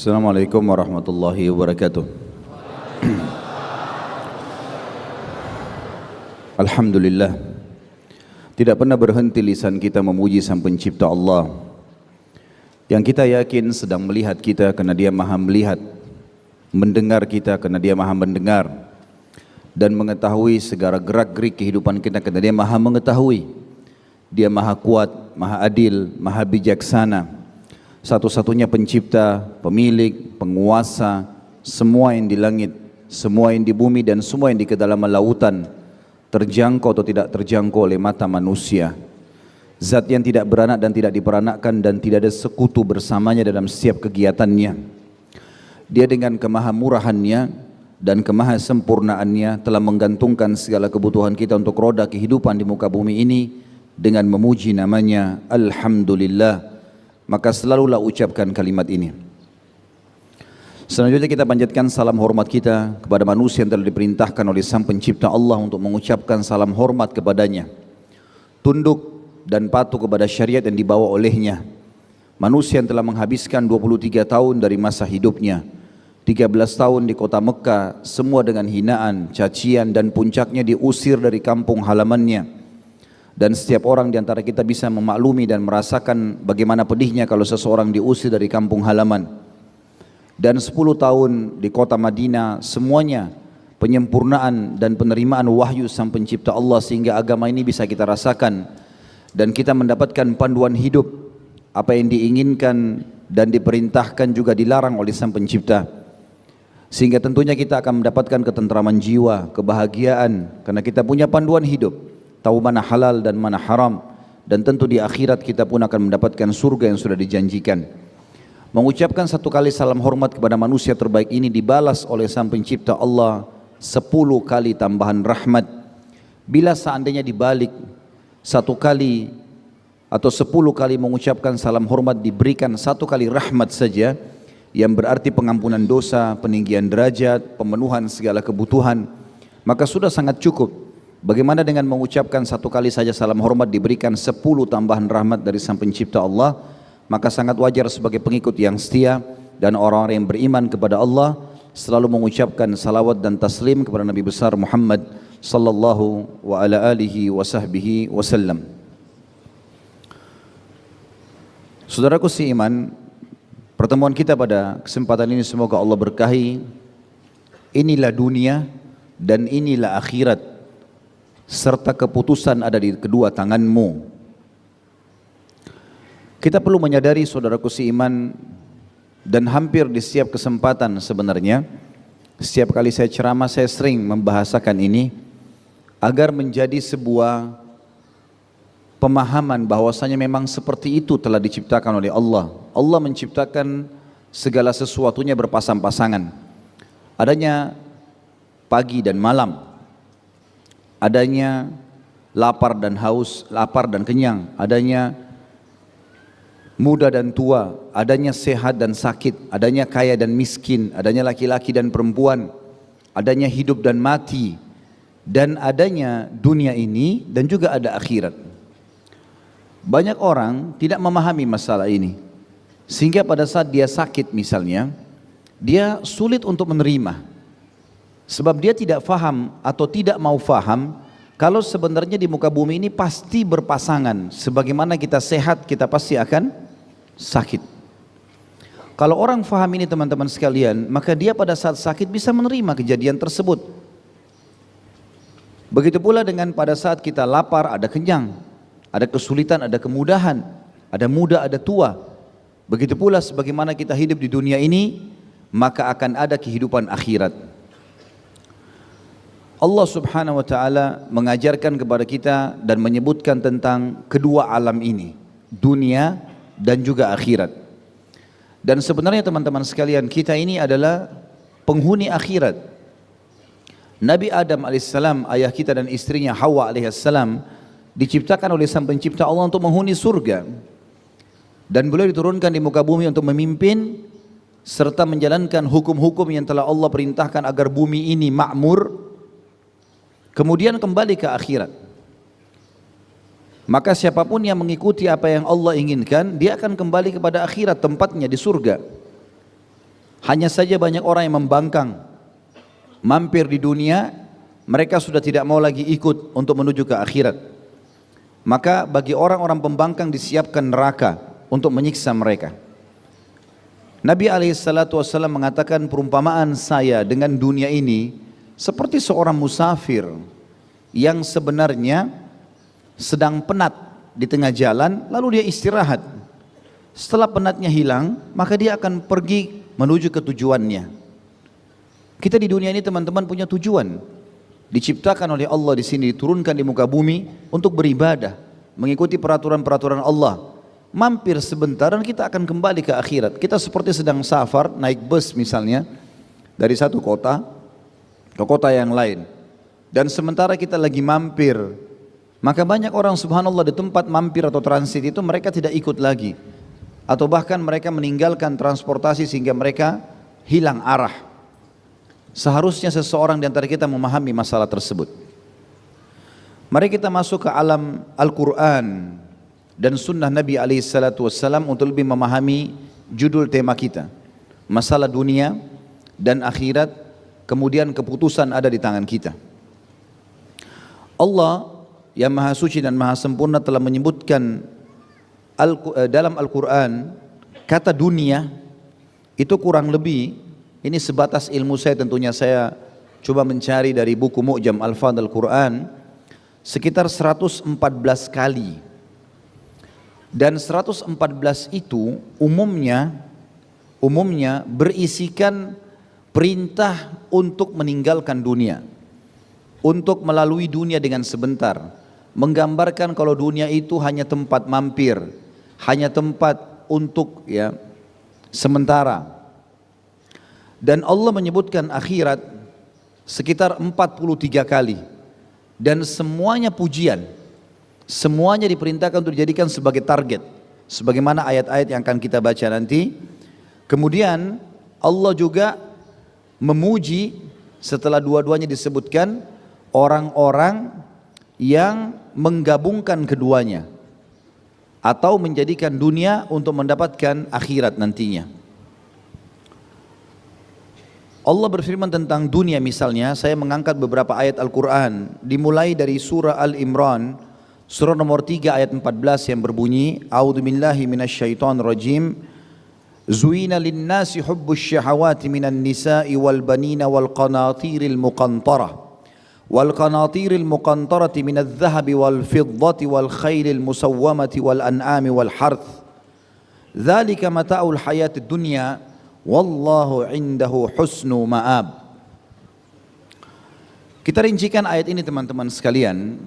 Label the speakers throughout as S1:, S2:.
S1: Assalamualaikum warahmatullahi wabarakatuh. Alhamdulillah, tidak pernah berhenti lisan kita memuji Sang Pencipta Allah yang kita yakin sedang melihat kita karena Dia Maha melihat, mendengar kita karena Dia Maha mendengar, dan mengetahui segala gerak-gerik kehidupan kita karena Dia Maha mengetahui. Dia Maha kuat, Maha adil, Maha bijaksana, satu-satunya pencipta, pemilik, penguasa semua yang di langit, semua yang di bumi, dan semua yang di kedalaman lautan, terjangkau atau tidak terjangkau oleh mata manusia. Zat yang tidak beranak dan tidak diperanakkan dan tidak ada sekutu bersamanya dalam setiap kegiatannya. Dia dengan kemahamurahannya dan kemahasempurnaannya telah menggantungkan segala kebutuhan kita untuk roda kehidupan di muka bumi ini dengan memuji namanya Alhamdulillah. Maka selalulah ucapkan kalimat ini. Selanjutnya kita panjatkan salam hormat kita kepada manusia yang telah diperintahkan oleh Sang Pencipta Allah untuk mengucapkan salam hormat kepadanya, tunduk dan patuh kepada syariat yang dibawa olehnya. Manusia yang telah menghabiskan 23 tahun dari masa hidupnya, 13 tahun di kota Mekah, semua dengan hinaan, cacian, dan puncaknya diusir dari kampung halamannya. Dan setiap orang di antara kita bisa memaklumi dan merasakan bagaimana pedihnya kalau seseorang diusir dari kampung halaman. Dan 10 tahun di kota Madinah, semuanya penyempurnaan dan penerimaan wahyu Sang Pencipta Allah sehingga agama ini bisa kita rasakan. Dan kita mendapatkan panduan hidup, apa yang diinginkan dan diperintahkan juga dilarang oleh Sang Pencipta. Sehingga tentunya kita akan mendapatkan ketentraman jiwa, kebahagiaan, karena kita punya panduan hidup, tahu mana halal dan mana haram, dan tentu di akhirat kita pun akan mendapatkan surga yang sudah dijanjikan. Mengucapkan satu kali salam hormat kepada manusia terbaik ini dibalas oleh Sang Pencipta Allah 10 kali tambahan rahmat. Bila seandainya dibalik satu kali atau 10 kali mengucapkan salam hormat diberikan satu kali rahmat saja, yang berarti pengampunan dosa, peninggian derajat, pemenuhan segala kebutuhan, maka sudah sangat cukup. Bagaimana dengan mengucapkan satu kali saja salam hormat diberikan 10 tambahan rahmat dari Sang Pencipta Allah? Maka sangat wajar sebagai pengikut yang setia dan orang-orang yang beriman kepada Allah selalu mengucapkan salawat dan taslim kepada Nabi besar Muhammad sallallahu wa ala alihi wa sahbihi wasallam. Saudaraku seiman, pertemuan kita pada kesempatan ini semoga Allah berkahi. Inilah dunia dan inilah akhirat, serta keputusan ada di kedua tanganmu. Kita perlu menyadari saudaraku seiman, dan hampir di setiap kesempatan sebenarnya, setiap kali saya ceramah saya sering membahasakan ini, agar menjadi sebuah pemahaman bahwasanya memang seperti itu telah diciptakan oleh Allah. Allah menciptakan segala sesuatunya berpasang-pasangan. Adanya pagi dan malam, adanya lapar dan haus, lapar dan kenyang, adanya muda dan tua, adanya sehat dan sakit, adanya kaya dan miskin, adanya laki-laki dan perempuan, adanya hidup dan mati, dan adanya dunia ini dan juga ada akhirat. Banyak orang tidak memahami masalah ini, sehingga pada saat dia sakit misalnya, dia sulit untuk menerima. Sebab dia tidak faham atau tidak mau faham kalau sebenarnya di muka bumi ini pasti berpasangan. Sebagaimana kita sehat, kita pasti akan sakit. Kalau orang faham ini teman-teman sekalian, maka dia pada saat sakit bisa menerima kejadian tersebut. Begitu pula dengan pada saat kita lapar, ada kenyang, ada kesulitan, ada kemudahan, ada muda, ada tua. Begitu pula sebagaimana kita hidup di dunia ini, maka akan ada kehidupan akhirat. Allah subhanahu wa ta'ala mengajarkan kepada kita dan menyebutkan tentang kedua alam ini, dunia dan juga akhirat. Dan sebenarnya teman-teman sekalian, kita ini adalah penghuni akhirat. Nabi Adam alaihissalam, ayah kita, dan istrinya Hawa alaihissalam diciptakan oleh Sang Pencipta Allah untuk menghuni surga. Dan beliau diturunkan di muka bumi untuk memimpin serta menjalankan hukum-hukum yang telah Allah perintahkan agar bumi ini makmur, kemudian kembali ke akhirat. Maka siapapun yang mengikuti apa yang Allah inginkan, dia akan kembali kepada akhirat, tempatnya di surga. Hanya saja banyak orang yang membangkang, mampir di dunia, mereka sudah tidak mau lagi ikut untuk menuju ke akhirat. Maka bagi orang-orang pembangkang disiapkan neraka untuk menyiksa mereka. Nabi SAW mengatakan, perumpamaan saya dengan dunia ini seperti seorang musafir yang sebenarnya sedang penat di tengah jalan, lalu dia istirahat. Setelah penatnya hilang, maka dia akan pergi menuju ke tujuannya. Kita di dunia ini teman-teman punya tujuan. Diciptakan oleh Allah di sini, diturunkan di muka bumi untuk beribadah, mengikuti peraturan-peraturan Allah. Mampir sebentar dan kita akan kembali ke akhirat. Kita seperti sedang safar, naik bus misalnya, dari satu kota ke kota yang lain. Dan sementara kita lagi mampir, maka banyak orang subhanallah di tempat mampir atau transit itu mereka tidak ikut lagi. Atau bahkan mereka meninggalkan transportasi sehingga mereka hilang arah. Seharusnya seseorang di antara kita memahami masalah tersebut. Mari kita masuk ke alam Al-Quran dan sunnah Nabi SAW untuk lebih memahami judul tema kita. Masalah dunia dan akhirat, kemudian keputusan ada di tangan kita. Allah yang maha suci dan maha sempurna telah menyebutkan dalam Al-Quran kata dunia itu kurang lebih, ini sebatas ilmu saya tentunya, saya coba mencari dari buku Mu'jam Al-Fadh Al-Quran, sekitar 114 kali. Dan 114 itu umumnya berisikan perintah untuk meninggalkan dunia, untuk melalui dunia dengan sebentar, menggambarkan kalau dunia itu hanya tempat mampir, hanya tempat untuk sementara. Dan Allah menyebutkan akhirat sekitar 43 kali, dan semuanya pujian, semuanya diperintahkan untuk dijadikan sebagai target, sebagaimana ayat-ayat yang akan kita baca nanti. Kemudian Allah juga memuji setelah dua-duanya disebutkan orang-orang yang menggabungkan keduanya atau menjadikan dunia untuk mendapatkan akhirat nantinya. Allah berfirman tentang dunia misalnya, saya mengangkat beberapa ayat Al-Quran, dimulai dari surah Al-Imran, surah nomor 3 ayat 14 yang berbunyi, A'udzubillahi minasyaitonirrajim, Zuina linnasi hubbus syahawati minan nisa'i wal banina wal qanatiril muqantarah والقناطير المقنطرة من الذهب والفضة والخيل المسومة والأنعام والحرث ذلك متاع الحياة الدنيا والله عنده حسن مآب. Kita rincikan ayat ini teman-teman sekalian.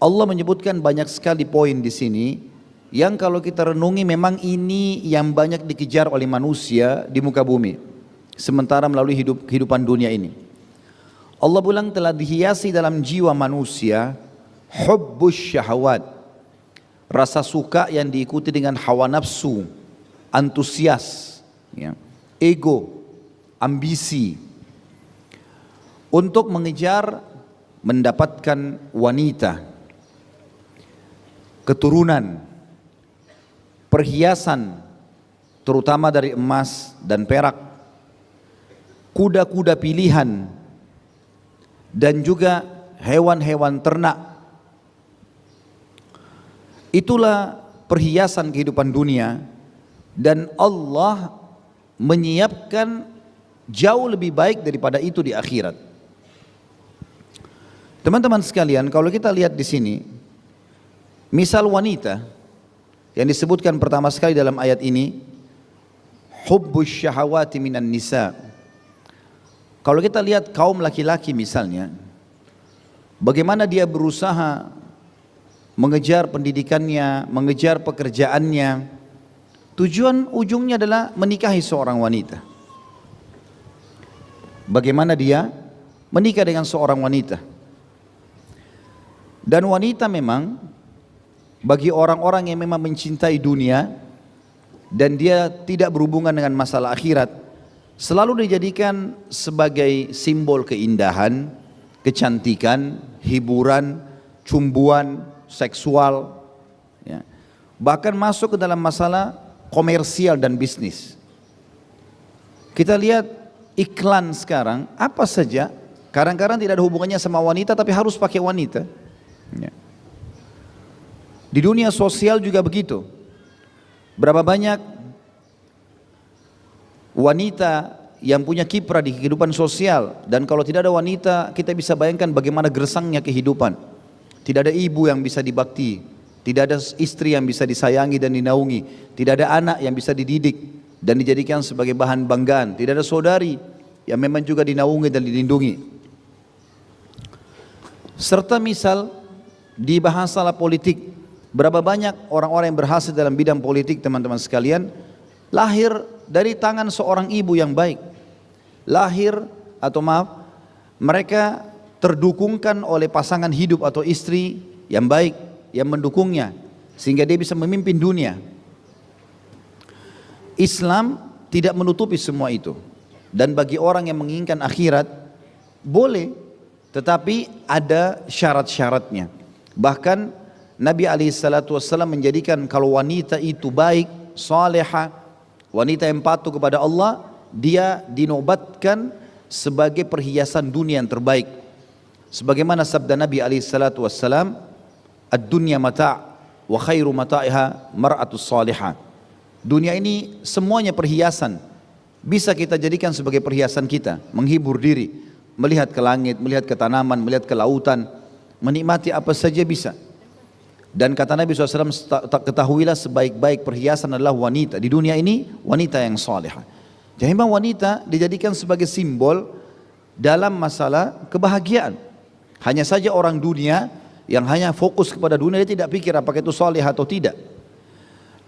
S1: Allah menyebutkan banyak sekali poin di sini yang kalau kita renungi memang ini yang banyak dikejar oleh manusia di muka bumi sementara melalui kehidupan dunia ini. Allah bilang telah dihiasi dalam jiwa manusia hubbus syahwat, rasa suka yang diikuti dengan hawa nafsu, antusias, ego, ambisi, untuk mengejar mendapatkan wanita, keturunan, perhiasan, terutama dari emas dan perak, kuda-kuda pilihan, dan juga hewan-hewan ternak. Itulah perhiasan kehidupan dunia, dan Allah menyiapkan jauh lebih baik daripada itu di akhirat. Teman-teman sekalian, kalau kita lihat di sini, misal wanita yang disebutkan pertama sekali dalam ayat ini, hubbus syahawati minan nisa. Kalau kita lihat kaum laki-laki misalnya, bagaimana dia berusaha mengejar pendidikannya, mengejar pekerjaannya, tujuan ujungnya adalah menikahi seorang wanita. Bagaimana dia menikah dengan seorang wanita. Dan wanita memang bagi orang-orang yang memang mencintai dunia dan dia tidak berhubungan dengan masalah akhirat, selalu dijadikan sebagai simbol keindahan, kecantikan, hiburan, cumbuan, seksual, bahkan masuk ke dalam masalah komersial dan bisnis. Kita lihat iklan sekarang, apa saja, kadang-kadang tidak ada hubungannya sama wanita tapi harus pakai wanita. Ya. Di dunia sosial juga begitu. Berapa banyak wanita yang punya kiprah di kehidupan sosial, dan kalau tidak ada wanita kita bisa bayangkan bagaimana gersangnya kehidupan. Tidak ada ibu yang bisa dibakti, tidak ada istri yang bisa disayangi dan dinaungi, tidak ada anak yang bisa dididik dan dijadikan sebagai bahan banggaan, tidak ada saudari yang memang juga dinaungi dan dilindungi. Serta misal di bahasa politik, berapa banyak orang-orang yang berhasil dalam bidang politik teman-teman sekalian, lahir dari tangan seorang ibu yang baik. Mereka terdukungkan oleh pasangan hidup atau istri yang baik, yang mendukungnya, sehingga dia bisa memimpin dunia. Islam tidak menutupi semua itu. Dan bagi orang yang menginginkan akhirat, boleh, tetapi ada syarat-syaratnya. Bahkan Nabi SAW menjadikan kalau wanita itu baik, salihah, wanita yang patuh kepada Allah, dia dinobatkan sebagai perhiasan dunia yang terbaik. Sebagaimana sabda Nabi SAW, ad-dunya mata' wa khairu mata'iha mar'atus salihah. Dunia ini semuanya perhiasan. Bisa kita jadikan sebagai perhiasan kita, menghibur diri, melihat ke langit, melihat ke tanaman, melihat ke lautan, menikmati apa saja bisa. Dan kata Nabi SAW, ketahuilah sebaik-baik perhiasan adalah wanita. Di dunia ini, wanita yang salihah. Jadi memang wanita dijadikan sebagai simbol dalam masalah kebahagiaan. Hanya saja orang dunia yang hanya fokus kepada dunia, dia tidak pikir apakah itu salih atau tidak.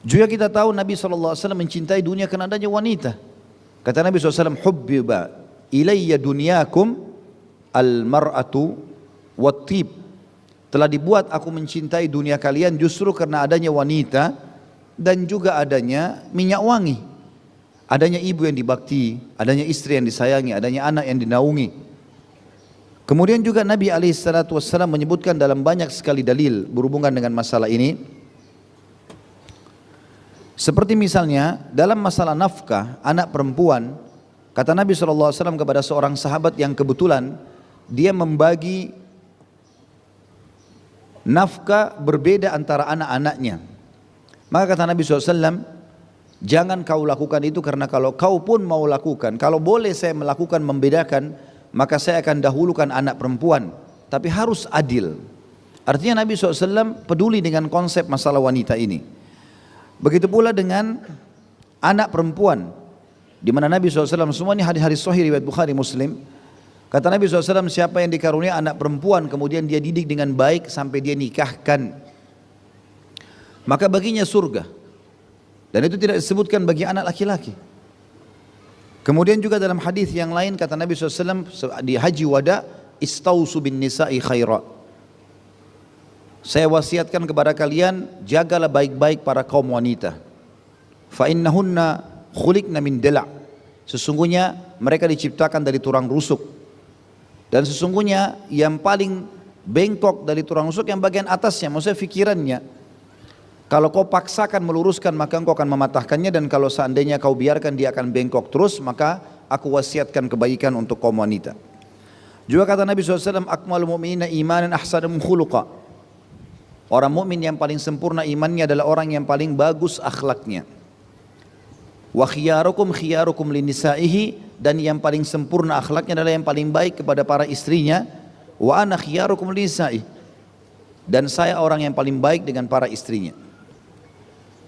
S1: Juga kita tahu Nabi SAW mencintai dunia karena adanya wanita. Kata Nabi SAW, hubbiba ilayya dunyakum al-mar'atu wat-tib. Telah dibuat aku mencintai dunia kalian justru karena adanya wanita dan juga adanya minyak wangi. Adanya ibu yang dibakti, adanya istri yang disayangi, adanya anak yang dinaungi. Kemudian juga Nabi SAW menyebutkan dalam banyak sekali dalil berhubungan dengan masalah ini. Seperti misalnya dalam masalah nafkah anak perempuan, kata Nabi SAW kepada seorang sahabat yang kebetulan dia membagi nafkah berbeda antara anak-anaknya. Maka kata Nabi SAW, jangan kau lakukan itu karena kalau kau pun mau lakukan, kalau boleh saya melakukan membedakan, maka saya akan dahulukan anak perempuan. Tapi harus adil. Artinya Nabi SAW peduli dengan konsep masalah wanita ini. Begitu pula dengan anak perempuan, di mana Nabi SAW, semua ini hadis-hadis sahih riwayat Bukhari Muslim. Kata Nabi SAW, siapa yang dikarunia anak perempuan kemudian dia didik dengan baik sampai dia nikahkan, maka baginya surga. Dan itu tidak disebutkan bagi anak laki-laki. Kemudian juga dalam hadis yang lain kata Nabi SAW di haji wada, istausu bin nisa'i khaira. Saya wasiatkan kepada kalian, jagalah baik-baik para kaum wanita. Fa innahunna khuliqna min dila'. Sesungguhnya mereka diciptakan dari tulang rusuk. Dan sesungguhnya yang paling bengkok dari tulang rusuk yang bagian atasnya, maksudnya fikirannya. Kalau kau paksakan meluruskan maka engkau akan mematahkannya, dan kalau seandainya kau biarkan dia akan bengkok terus, maka aku wasiatkan kebaikan untuk kaum wanita. Juga kata Nabi SAW, akmalul mu'minina imanan ahsanum khuluqa. Orang mukmin yang paling sempurna imannya adalah orang yang paling bagus akhlaknya. Wa khiyarukum khiyarukum linisaihi, dan yang paling sempurna akhlaknya adalah yang paling baik kepada para istrinya. Wa ana khiyarukum linisaihi, dan saya orang yang paling baik dengan para istrinya.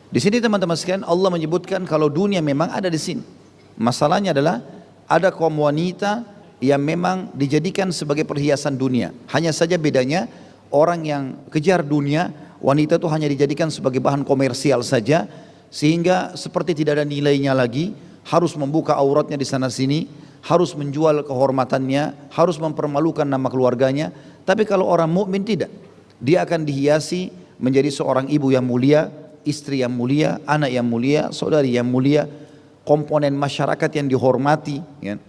S1: Di sini teman-teman sekalian Allah menyebutkan kalau dunia memang ada di sini. Masalahnya adalah ada kaum wanita yang memang dijadikan sebagai perhiasan dunia. Hanya saja bedanya orang yang kejar dunia, wanita itu hanya dijadikan sebagai bahan komersial saja, sehingga seperti tidak ada nilainya lagi, harus membuka auratnya di sana sini, harus menjual kehormatannya, harus mempermalukan nama keluarganya. Tapi kalau orang mukmin tidak, dia akan dihiasi menjadi seorang ibu yang mulia, istri yang mulia, anak yang mulia, saudari yang mulia, komponen masyarakat yang dihormati, ya.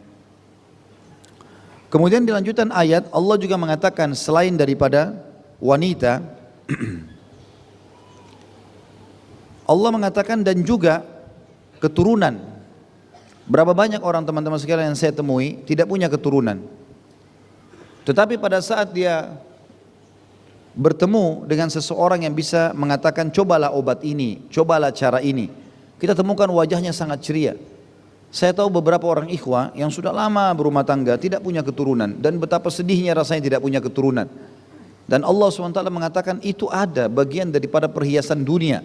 S1: Kemudian di lanjutan ayat Allah juga mengatakan selain daripada wanita, Allah mengatakan dan juga keturunan. Berapa banyak orang teman-teman sekalian yang saya temui tidak punya keturunan. Tetapi pada saat dia bertemu dengan seseorang yang bisa mengatakan cobalah obat ini, cobalah cara ini, kita temukan wajahnya sangat ceria. Saya tahu beberapa orang ikhwah yang sudah lama berumah tangga tidak punya keturunan, dan betapa sedihnya rasanya tidak punya keturunan. Dan Allah SWT mengatakan itu ada bagian daripada perhiasan dunia,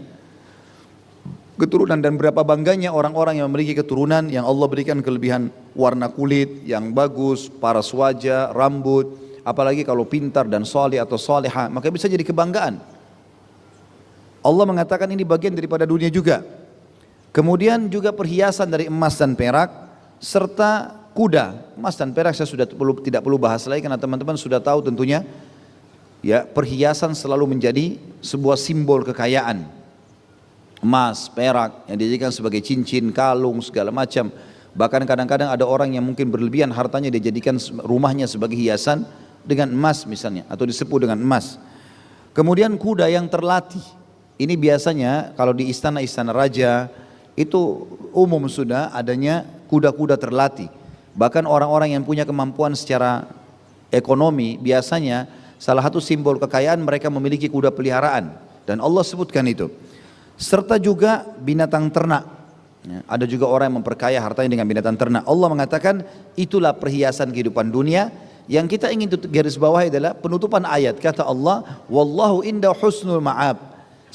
S1: keturunan. Dan berapa bangganya orang-orang yang memiliki keturunan, yang Allah berikan kelebihan warna kulit yang bagus, paras wajah, rambut, apalagi kalau pintar dan soleh atau soleha, maka bisa jadi kebanggaan. Allah mengatakan ini bagian daripada dunia juga. Kemudian juga perhiasan dari emas dan perak serta kuda. Emas dan perak saya sudah tidak perlu bahas lagi karena teman-teman sudah tahu tentunya. Ya, perhiasan selalu menjadi sebuah simbol kekayaan. Emas, perak yang dijadikan sebagai cincin, kalung, segala macam. Bahkan kadang-kadang ada orang yang mungkin berlebihan hartanya, dia jadikan rumahnya sebagai hiasan dengan emas misalnya, atau disebut dengan emas. Kemudian kuda yang terlatih. Ini biasanya kalau di istana-istana raja itu umum sudah adanya kuda-kuda terlatih. Bahkan orang-orang yang punya kemampuan secara ekonomi biasanya salah satu simbol kekayaan mereka memiliki kuda peliharaan, dan Allah sebutkan itu. Serta juga binatang ternak. Ya, ada juga orang yang memperkaya hartanya dengan binatang ternak. Allah mengatakan itulah perhiasan kehidupan dunia. Yang kita ingin garis bawahi adalah penutupan ayat, kata Allah, wallahu inda husnul ma'ab.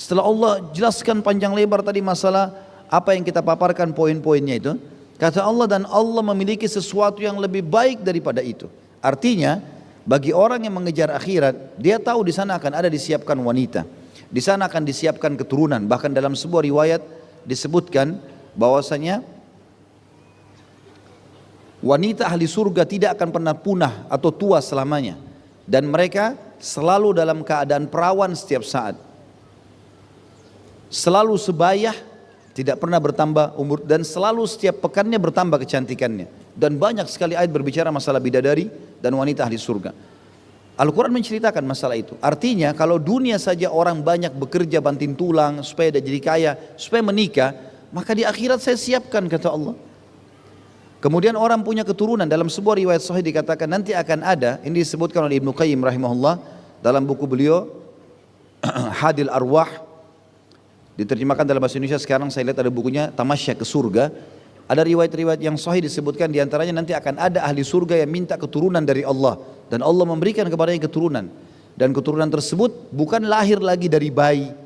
S1: Setelah Allah jelaskan panjang lebar tadi masalah apa yang kita paparkan poin-poinnya itu, kata Allah, dan Allah memiliki sesuatu yang lebih baik daripada itu. Artinya bagi orang yang mengejar akhirat, dia tahu di sana akan ada disiapkan wanita, di sana akan disiapkan keturunan. Bahkan dalam sebuah riwayat disebutkan bahwasanya wanita ahli surga tidak akan pernah punah atau tua selamanya, dan mereka selalu dalam keadaan perawan setiap saat, selalu sebaya, tidak pernah bertambah umur, dan selalu setiap pekannya bertambah kecantikannya. Dan banyak sekali ayat berbicara masalah bidadari dan wanita ahli surga. Al-Quran menceritakan masalah itu. Artinya kalau dunia saja orang banyak bekerja banting tulang supaya dia jadi kaya, supaya menikah, maka di akhirat saya siapkan, kata Allah. Kemudian orang punya keturunan. Dalam sebuah riwayat sahih dikatakan nanti akan ada, ini disebutkan oleh Ibnu Qayyim rahimahullah dalam buku beliau Hadil Arwah, diterjemahkan dalam bahasa Indonesia sekarang saya lihat ada bukunya Tamasya ke Surga. Ada riwayat-riwayat yang sahih disebutkan diantaranya nanti akan ada ahli surga yang minta keturunan dari Allah, dan Allah memberikan kepadanya keturunan, dan keturunan tersebut bukan lahir lagi dari bayi,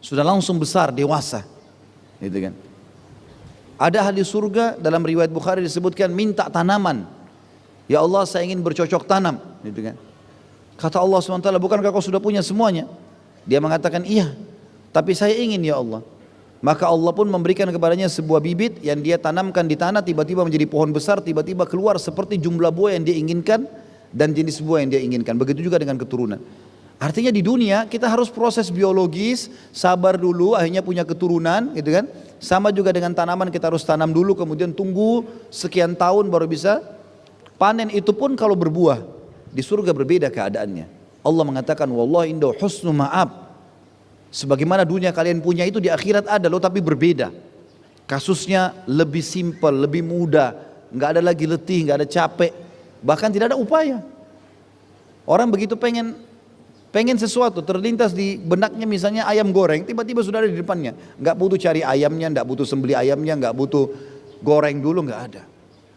S1: sudah langsung besar, dewasa, gitu kan. Ada ahli surga dalam riwayat Bukhari disebutkan minta tanaman, ya Allah saya ingin bercocok tanam, gitu kan. Kata Allah SWT, bukankah kau sudah punya semuanya? Dia mengatakan iya, tapi saya ingin ya Allah. Maka Allah pun memberikan kepadanya sebuah bibit yang dia tanamkan di tanah, tiba-tiba menjadi pohon besar, tiba-tiba keluar seperti jumlah buah yang dia inginkan dan jenis buah yang dia inginkan. Begitu juga dengan keturunan. Artinya di dunia kita harus proses biologis, sabar dulu, akhirnya punya keturunan, gitu kan. Sama juga dengan tanaman, kita harus tanam dulu, kemudian tunggu sekian tahun baru bisa panen. Itu pun kalau berbuah. Di surga berbeda keadaannya. Allah mengatakan wallahi indahu husnu ma'ab. Sebagaimana dunia kalian punya itu di akhirat ada loh, tapi berbeda. Kasusnya lebih simpel, lebih mudah, nggak ada lagi letih, nggak ada capek, bahkan tidak ada upaya. Orang begitu pengen sesuatu terlintas di benaknya, misalnya ayam goreng, tiba-tiba sudah ada di depannya. Nggak butuh cari ayamnya, nggak butuh sembeli ayamnya, nggak butuh goreng dulu, nggak ada.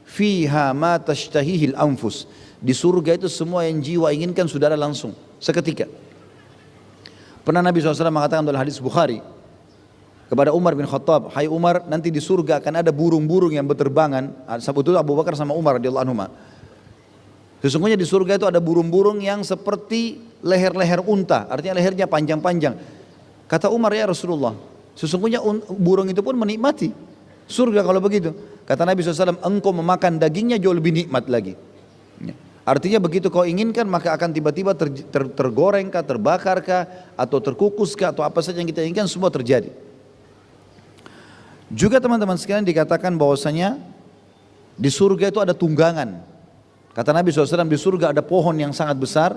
S1: Fiha ma tashtahihil anfus. Di surga itu semua yang jiwa inginkan sudah ada langsung, seketika. Pernah Nabi SAW mengatakan dalam hadis Bukhari kepada Umar bin Khattab, hai Umar, nanti di surga akan ada burung-burung yang berterbangan. Itu Abu Bakar sama Umar radhiyallahu anhuma. Sesungguhnya di surga itu ada burung-burung yang seperti leher-leher unta, artinya lehernya panjang-panjang. Kata Umar, ya Rasulullah, sesungguhnya burung itu pun menikmati surga kalau begitu. Kata Nabi SAW, engkau memakan dagingnya jauh lebih nikmat lagi. Artinya begitu kau inginkan maka akan tiba-tiba tergorengkah, terbakarkah, atau terkukuskah, atau apa saja yang kita inginkan semua terjadi. Juga teman-teman sekalian dikatakan bahwasanya di surga itu ada tunggangan. Kata Nabi SAW, di surga ada pohon yang sangat besar.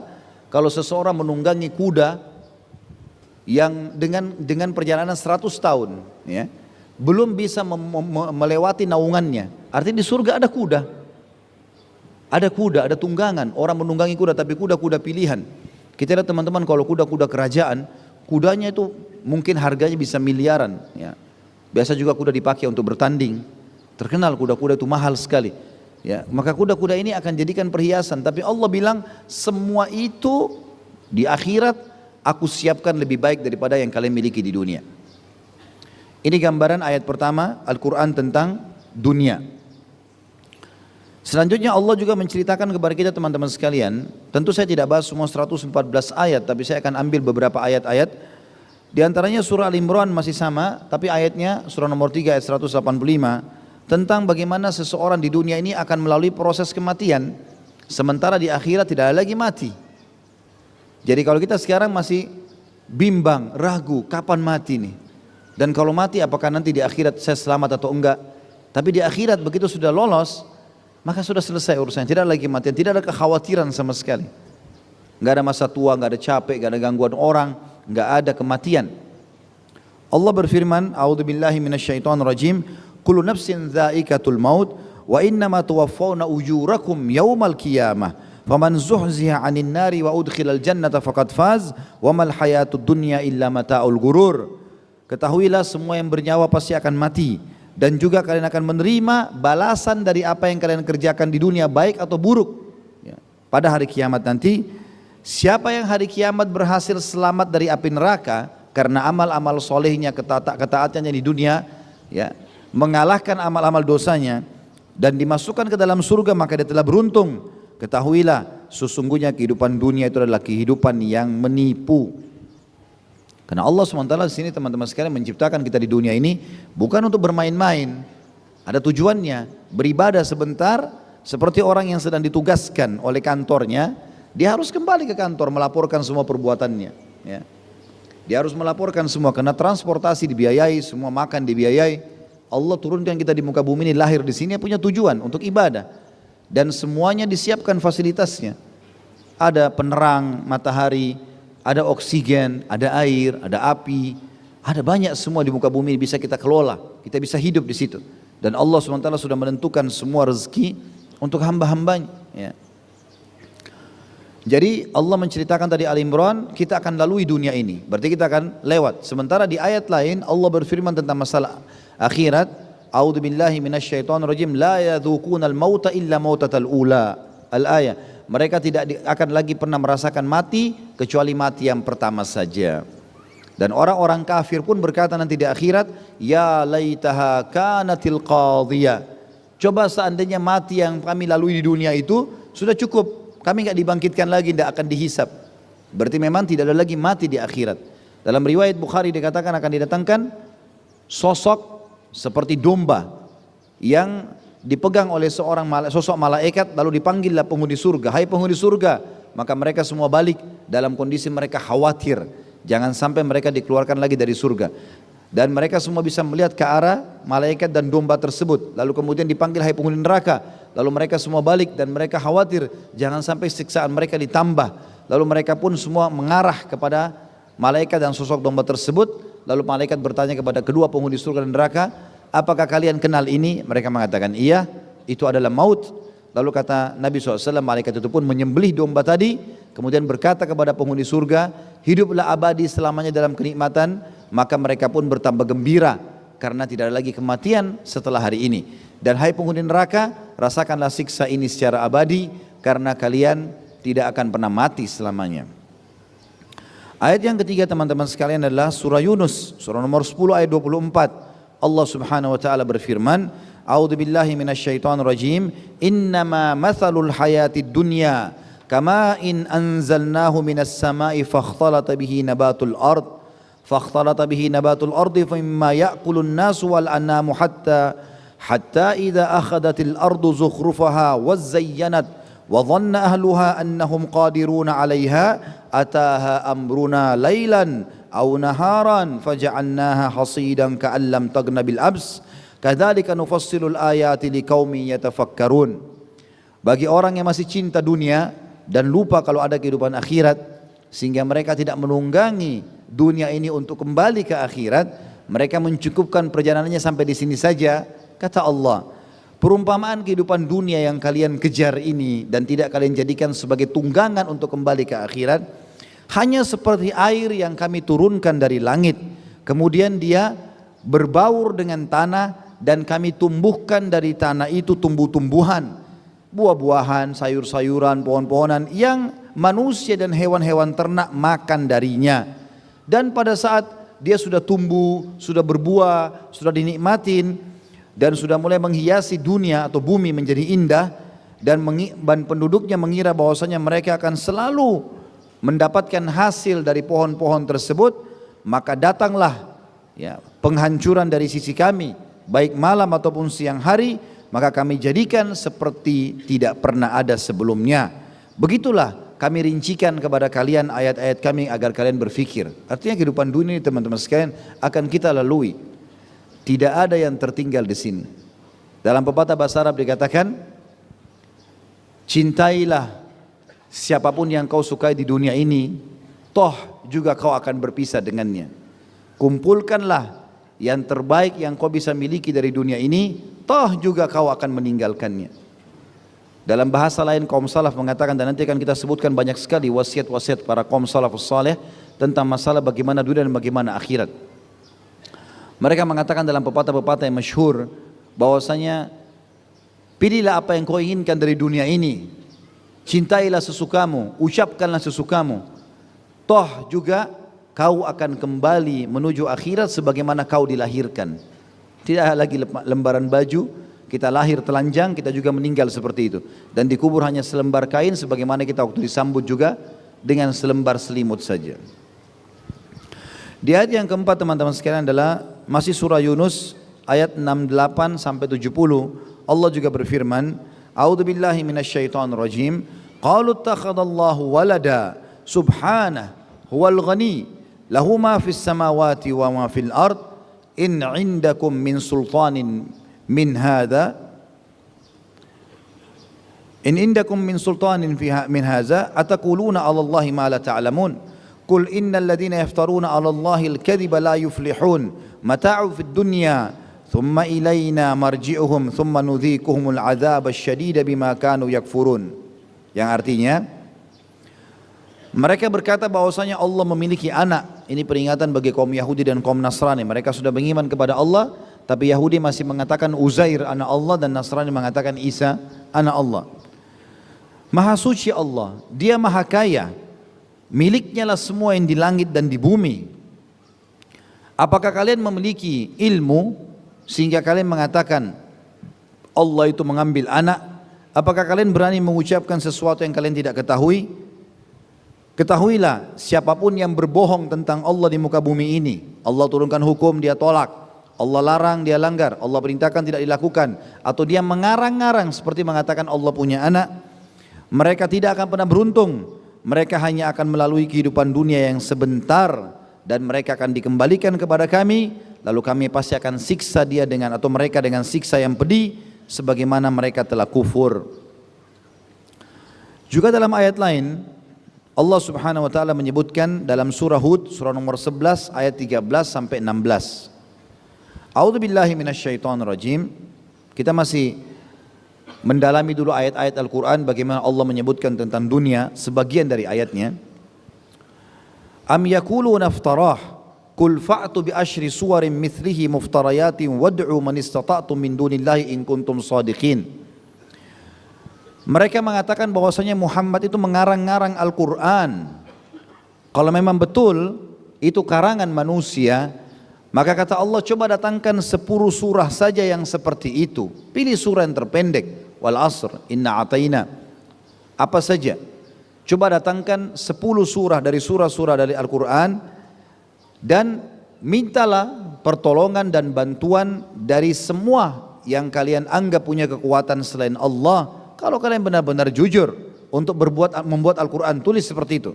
S1: Kalau seseorang menunggangi kuda yang dengan perjalanan 100 tahun, ya, belum bisa melewati naungannya. Artinya di surga ada kuda. Ada kuda, ada tunggangan. Orang menunggangi kuda, tapi kuda-kuda pilihan. Kita lihat teman-teman, kalau kuda-kuda kerajaan, kudanya itu mungkin harganya bisa miliaran. Ya. Biasa juga kuda dipakai untuk bertanding. Terkenal kuda-kuda itu mahal sekali. Ya, maka kuda-kuda ini akan jadikan perhiasan. Tapi Allah bilang semua itu di akhirat aku siapkan lebih baik daripada yang kalian miliki di dunia. Ini gambaran ayat pertama Al-Quran tentang dunia. Selanjutnya Allah juga menceritakan kepada kita teman-teman sekalian. Tentu saya tidak bahas semua 114 ayat, tapi saya akan ambil beberapa ayat-ayat. Di antaranya surah Al-Imran masih sama, tapi ayatnya surah nomor 3 ayat 185 tentang bagaimana seseorang di dunia ini akan melalui proses kematian, sementara di akhirat tidak ada lagi mati. Jadi kalau kita sekarang masih bimbang, ragu kapan mati nih, dan kalau mati apakah nanti di akhirat saya selamat atau enggak, tapi di akhirat begitu sudah lolos, maka sudah selesai urusannya, tidak ada lagi kematian, tidak ada kekhawatiran sama sekali. Enggak ada masa tua, enggak ada capek, enggak ada gangguan orang, enggak ada kematian. Allah berfirman, a'udzubillahi minasyaitonirrajim, kullu nafsin dha'iqatul maut wa innama tuwaffawna ujurakum yaumal qiyamah faman zuhziha 'anil nari wa udkhilal jannata faqad faz wa mal hayatud dunya illa mata'ul ghurur. Ketahuilah semua yang bernyawa pasti akan mati, dan juga kalian akan menerima balasan dari apa yang kalian kerjakan di dunia, baik atau buruk. Ya. Pada hari kiamat nanti, siapa yang hari kiamat berhasil selamat dari api neraka karena amal-amal solehnya, ketaatannya di dunia, ya, mengalahkan amal-amal dosanya dan dimasukkan ke dalam surga, maka dia telah beruntung. Ketahuilah sesungguhnya kehidupan dunia itu adalah kehidupan yang menipu. Karena Allah SWT di sini teman-teman sekalian menciptakan kita di dunia ini bukan untuk bermain-main. Ada tujuannya, beribadah sebentar, seperti orang yang sedang ditugaskan oleh kantornya, dia harus kembali ke kantor melaporkan semua perbuatannya. Ya. Dia harus melaporkan semua, karena transportasi dibiayai, semua makan dibiayai. Allah turunkan kita di muka bumi ini, lahir di sini punya tujuan untuk ibadah, dan semuanya disiapkan fasilitasnya. Ada penerang matahari, ada oksigen, ada air, ada api, ada banyak semua di muka bumi bisa kita kelola, kita bisa hidup di situ. Dan Allah SWT sudah menentukan semua rezeki untuk hamba-hambanya. Ya. Jadi Allah menceritakan tadi Al-Imran, kita akan lalui dunia ini, berarti kita akan lewat. Sementara di ayat lain Allah berfirman tentang masalah akhirat, a'udzubillahi minasyaitonirrajim, la yadzuqunal mauta illa mautatal ula. Al-ayah. Mereka tidak akan lagi pernah merasakan mati kecuali mati yang pertama saja. Dan orang-orang kafir pun berkata nanti di akhirat, ya laitaha kanatil qadhiyah. Coba seandainya mati yang kami lalui di dunia itu sudah cukup, kami enggak dibangkitkan lagi, tidak akan dihisap. Berarti memang tidak ada lagi mati di akhirat. Dalam riwayat Bukhari dikatakan akan didatangkan sosok seperti domba yang dipegang oleh seorang sosok malaikat, lalu dipanggillah penghuni surga, hai penghuni surga, maka mereka semua balik dalam kondisi mereka khawatir, jangan sampai mereka dikeluarkan lagi dari surga. Dan mereka semua bisa melihat ke arah malaikat dan domba tersebut, lalu kemudian dipanggil hai penghuni neraka, lalu mereka semua balik dan mereka khawatir, jangan sampai siksaan mereka ditambah, lalu mereka pun semua mengarah kepada malaikat dan sosok domba tersebut, lalu malaikat bertanya kepada kedua penghuni surga dan neraka, apakah kalian kenal ini? Mereka mengatakan iya, itu adalah maut. Lalu kata Nabi SAW, malaikat itu pun menyembelih domba tadi, kemudian berkata kepada penghuni surga, hiduplah abadi selamanya dalam kenikmatan, maka mereka pun bertambah gembira karena tidak ada lagi kematian setelah hari ini. Dan hai penghuni neraka, rasakanlah siksa ini secara abadi karena kalian tidak akan pernah mati selamanya. Ayat yang ketiga teman-teman sekalian adalah surah Yunus, surah nomor 10 ayat 24. Allah Subhanahu wa taala berfirman, a'udzubillahi minasyaitonirrajim, innama mathalul hayatid dunya kama in anzalnahu minas sama'i fakhtalata bihi nabatul ardi mimma ya'kulun nasu wal an'amu hatta idza akhadatil ardu zukhrufaha wa zayyanat wa dhanna ahluha annahum qadiruna 'alayha ataha amruna laylan aw naharan faja'alnaha hasidan ka'an lam taghna bil abs kadzalika nufassilul ayati liqaumin yatafakkarun. Bagi orang yang masih cinta dunia dan lupa kalau ada kehidupan akhirat, sehingga mereka tidak menunggangi dunia ini untuk kembali ke akhirat, mereka mencukupkan perjalanannya sampai di sini saja. Kata Allah, Perumpamaan kehidupan dunia yang kalian kejar ini dan tidak kalian jadikan sebagai tunggangan untuk kembali ke akhirat, hanya seperti air yang kami turunkan dari langit, kemudian dia berbaur dengan tanah dan kami tumbuhkan dari tanah itu tumbuh-tumbuhan, buah-buahan, sayur-sayuran, pohon-pohonan yang manusia dan hewan-hewan ternak makan darinya. Dan pada saat dia sudah tumbuh, sudah berbuah, sudah dinikmatin dan sudah mulai menghiasi dunia atau bumi menjadi indah, dan penduduknya mengira bahwasanya mereka akan selalu mendapatkan hasil dari pohon-pohon tersebut, maka datanglah penghancuran dari sisi kami, baik malam ataupun siang hari, maka kami jadikan seperti tidak pernah ada sebelumnya. Begitulah kami rincikan kepada kalian ayat-ayat kami agar kalian berfikir. Artinya kehidupan dunia ini teman-teman sekalian akan kita lalui. Tidak ada yang tertinggal di sini. Dalam pepatah bahasa Arab dikatakan, cintailah siapapun yang kau sukai di dunia ini, toh juga kau akan berpisah dengannya. Kumpulkanlah yang terbaik yang kau bisa miliki dari dunia ini, toh juga kau akan meninggalkannya. Dalam bahasa lain kaum salaf mengatakan, dan nanti akan kita sebutkan banyak sekali wasiat-wasiat para kaum salafus saleh tentang masalah bagaimana dunia dan bagaimana akhirat. Mereka mengatakan dalam pepatah-pepatah yang masyhur bahwasanya pilihlah apa yang kau inginkan dari dunia ini, cintailah sesukamu, ucapkanlah sesukamu, toh juga kau akan kembali menuju akhirat sebagaimana kau dilahirkan. Tidak lagi lembaran baju, kita lahir telanjang, kita juga meninggal seperti itu, dan dikubur hanya selembar kain sebagaimana kita waktu disambut juga dengan selembar selimut saja. Di ayat yang keempat teman-teman sekalian adalah masih surah Yunus ayat 68 sampai 70. Allah juga berfirman, A'udzubillahi minasyaitonir rajim. Qalu ittakhadallahu walada subhanahu huwal ghani lahu ma fis samawati wa ma fil ard in 'indakum min sultanin min hadza in indakum min sultanin min hadza ataquluna 'ala Allahi ma la ta'lamun. Qul innal ladzina yaftaruna 'ala Allahi al-kadhiba la yuflihun mata'u fid dunya thumma ilayna marji'uhum thumma nudhikuhumul 'adzaba asy-syadida bima kanu yakfurun. Yang artinya mereka berkata bahwasanya Allah memiliki anak. Ini peringatan bagi kaum Yahudi dan kaum Nasrani. Mereka sudah beriman kepada Allah, tapi Yahudi masih mengatakan Uzair anak Allah dan Nasrani mengatakan Isa anak Allah. Maha suci Allah, Dia maha kaya, miliknya lah semua yang di langit dan di bumi. Apakah kalian memiliki ilmu sehingga kalian mengatakan Allah itu mengambil anak? Apakah kalian berani mengucapkan sesuatu yang kalian tidak ketahui? Ketahuilah, siapapun yang berbohong tentang Allah di muka bumi ini, Allah turunkan hukum dia tolak, Allah larang dia langgar, Allah perintahkan tidak dilakukan, atau dia mengarang-ngarang seperti mengatakan Allah punya anak, mereka tidak akan pernah beruntung. Mereka hanya akan melalui kehidupan dunia yang sebentar dan mereka akan dikembalikan kepada kami, lalu kami pasti akan siksa dia dengan atau mereka dengan siksa yang pedih sebagaimana mereka telah kufur. Juga dalam ayat lain Allah Subhanahu wa taala menyebutkan dalam surah Hud surah nomor 11 ayat 13 sampai 16. A'udzubillahi minasyaitonir rajim. Kita masih mendalami dulu ayat-ayat Al-Qur'an bagaimana Allah menyebutkan tentang dunia sebagian dari ayatnya. Am yaquluna iftarah qul fa'tu bi asyri suwarin mithlihi muftarayatin wad'u man istata'tum min dunillahi in kuntum shadiqin. Mereka mengatakan bahwasanya Muhammad itu mengarang-ngarang Al-Quran. Kalau memang betul itu karangan manusia, maka kata Allah coba datangkan 10 surah saja yang seperti itu. Pilih surah yang terpendek. Wal asr inna ataina. Apa saja. Coba datangkan 10 surah dari surah-surah dari Al-Quran dan mintalah pertolongan dan bantuan dari semua yang kalian anggap punya kekuatan selain Allah. Kalau kalian benar-benar jujur untuk membuat Al-Quran tulis seperti itu.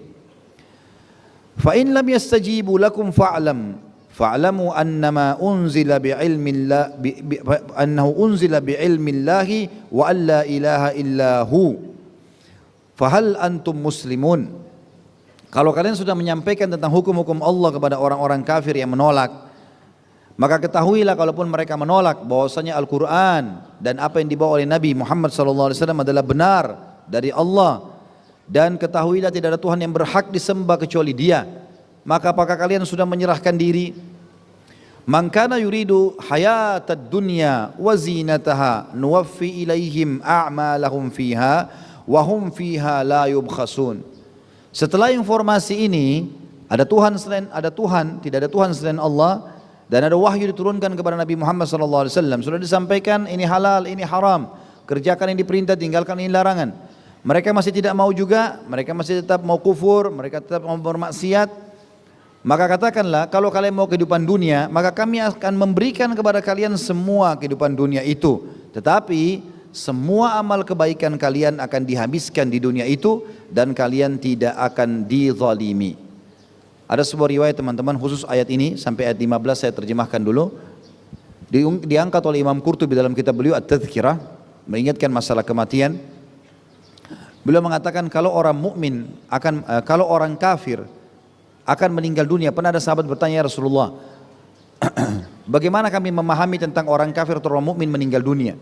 S1: Fa in lam yastajibu lakum fa'lamu annama unzila bi'ilmillah annahu unzila bi'ilmillahi wa an la ilaha illahu. Fahal antum muslimun. Kalau kalian sudah menyampaikan tentang hukum-hukum Allah kepada orang-orang kafir yang menolak, Maka ketahuilah kalaupun mereka menolak bahwasanya Al-Quran dan apa yang dibawa oleh Nabi Muhammad SAW adalah benar dari Allah, dan ketahuilah tidak ada Tuhan yang berhak disembah kecuali Dia, maka apakah kalian sudah menyerahkan diri? Man kana yuridu hayatad dunya wa zinataha nuwaffi ilaihim a'malahum fiha wa hum fiha la yubkhasun. Setelah informasi ini, tidak ada Tuhan selain Allah, dan ada wahyu diturunkan kepada Nabi Muhammad SAW. Sudah disampaikan ini halal, ini haram, kerjakan yang diperintah, tinggalkan yang larangan. Mereka masih tidak mau juga, mereka masih tetap mau kufur, mereka tetap mau bermaksiat. Maka katakanlah, kalau kalian mau kehidupan dunia, maka kami akan memberikan kepada kalian semua kehidupan dunia itu. Tetapi semua amal kebaikan kalian akan dihabiskan di dunia itu, dan kalian tidak akan dizalimi. Ada sebuah riwayat teman-teman, khusus ayat ini sampai ayat 15 saya terjemahkan dulu. Diangkat oleh Imam Qurtubi dalam kitab beliau At-Tadhkirah, mengingatkan masalah kematian. Beliau mengatakan kalau orang kafir akan meninggal dunia. Pernah ada sahabat bertanya, ya Rasulullah, bagaimana kami memahami tentang orang kafir atau orang mukmin meninggal dunia?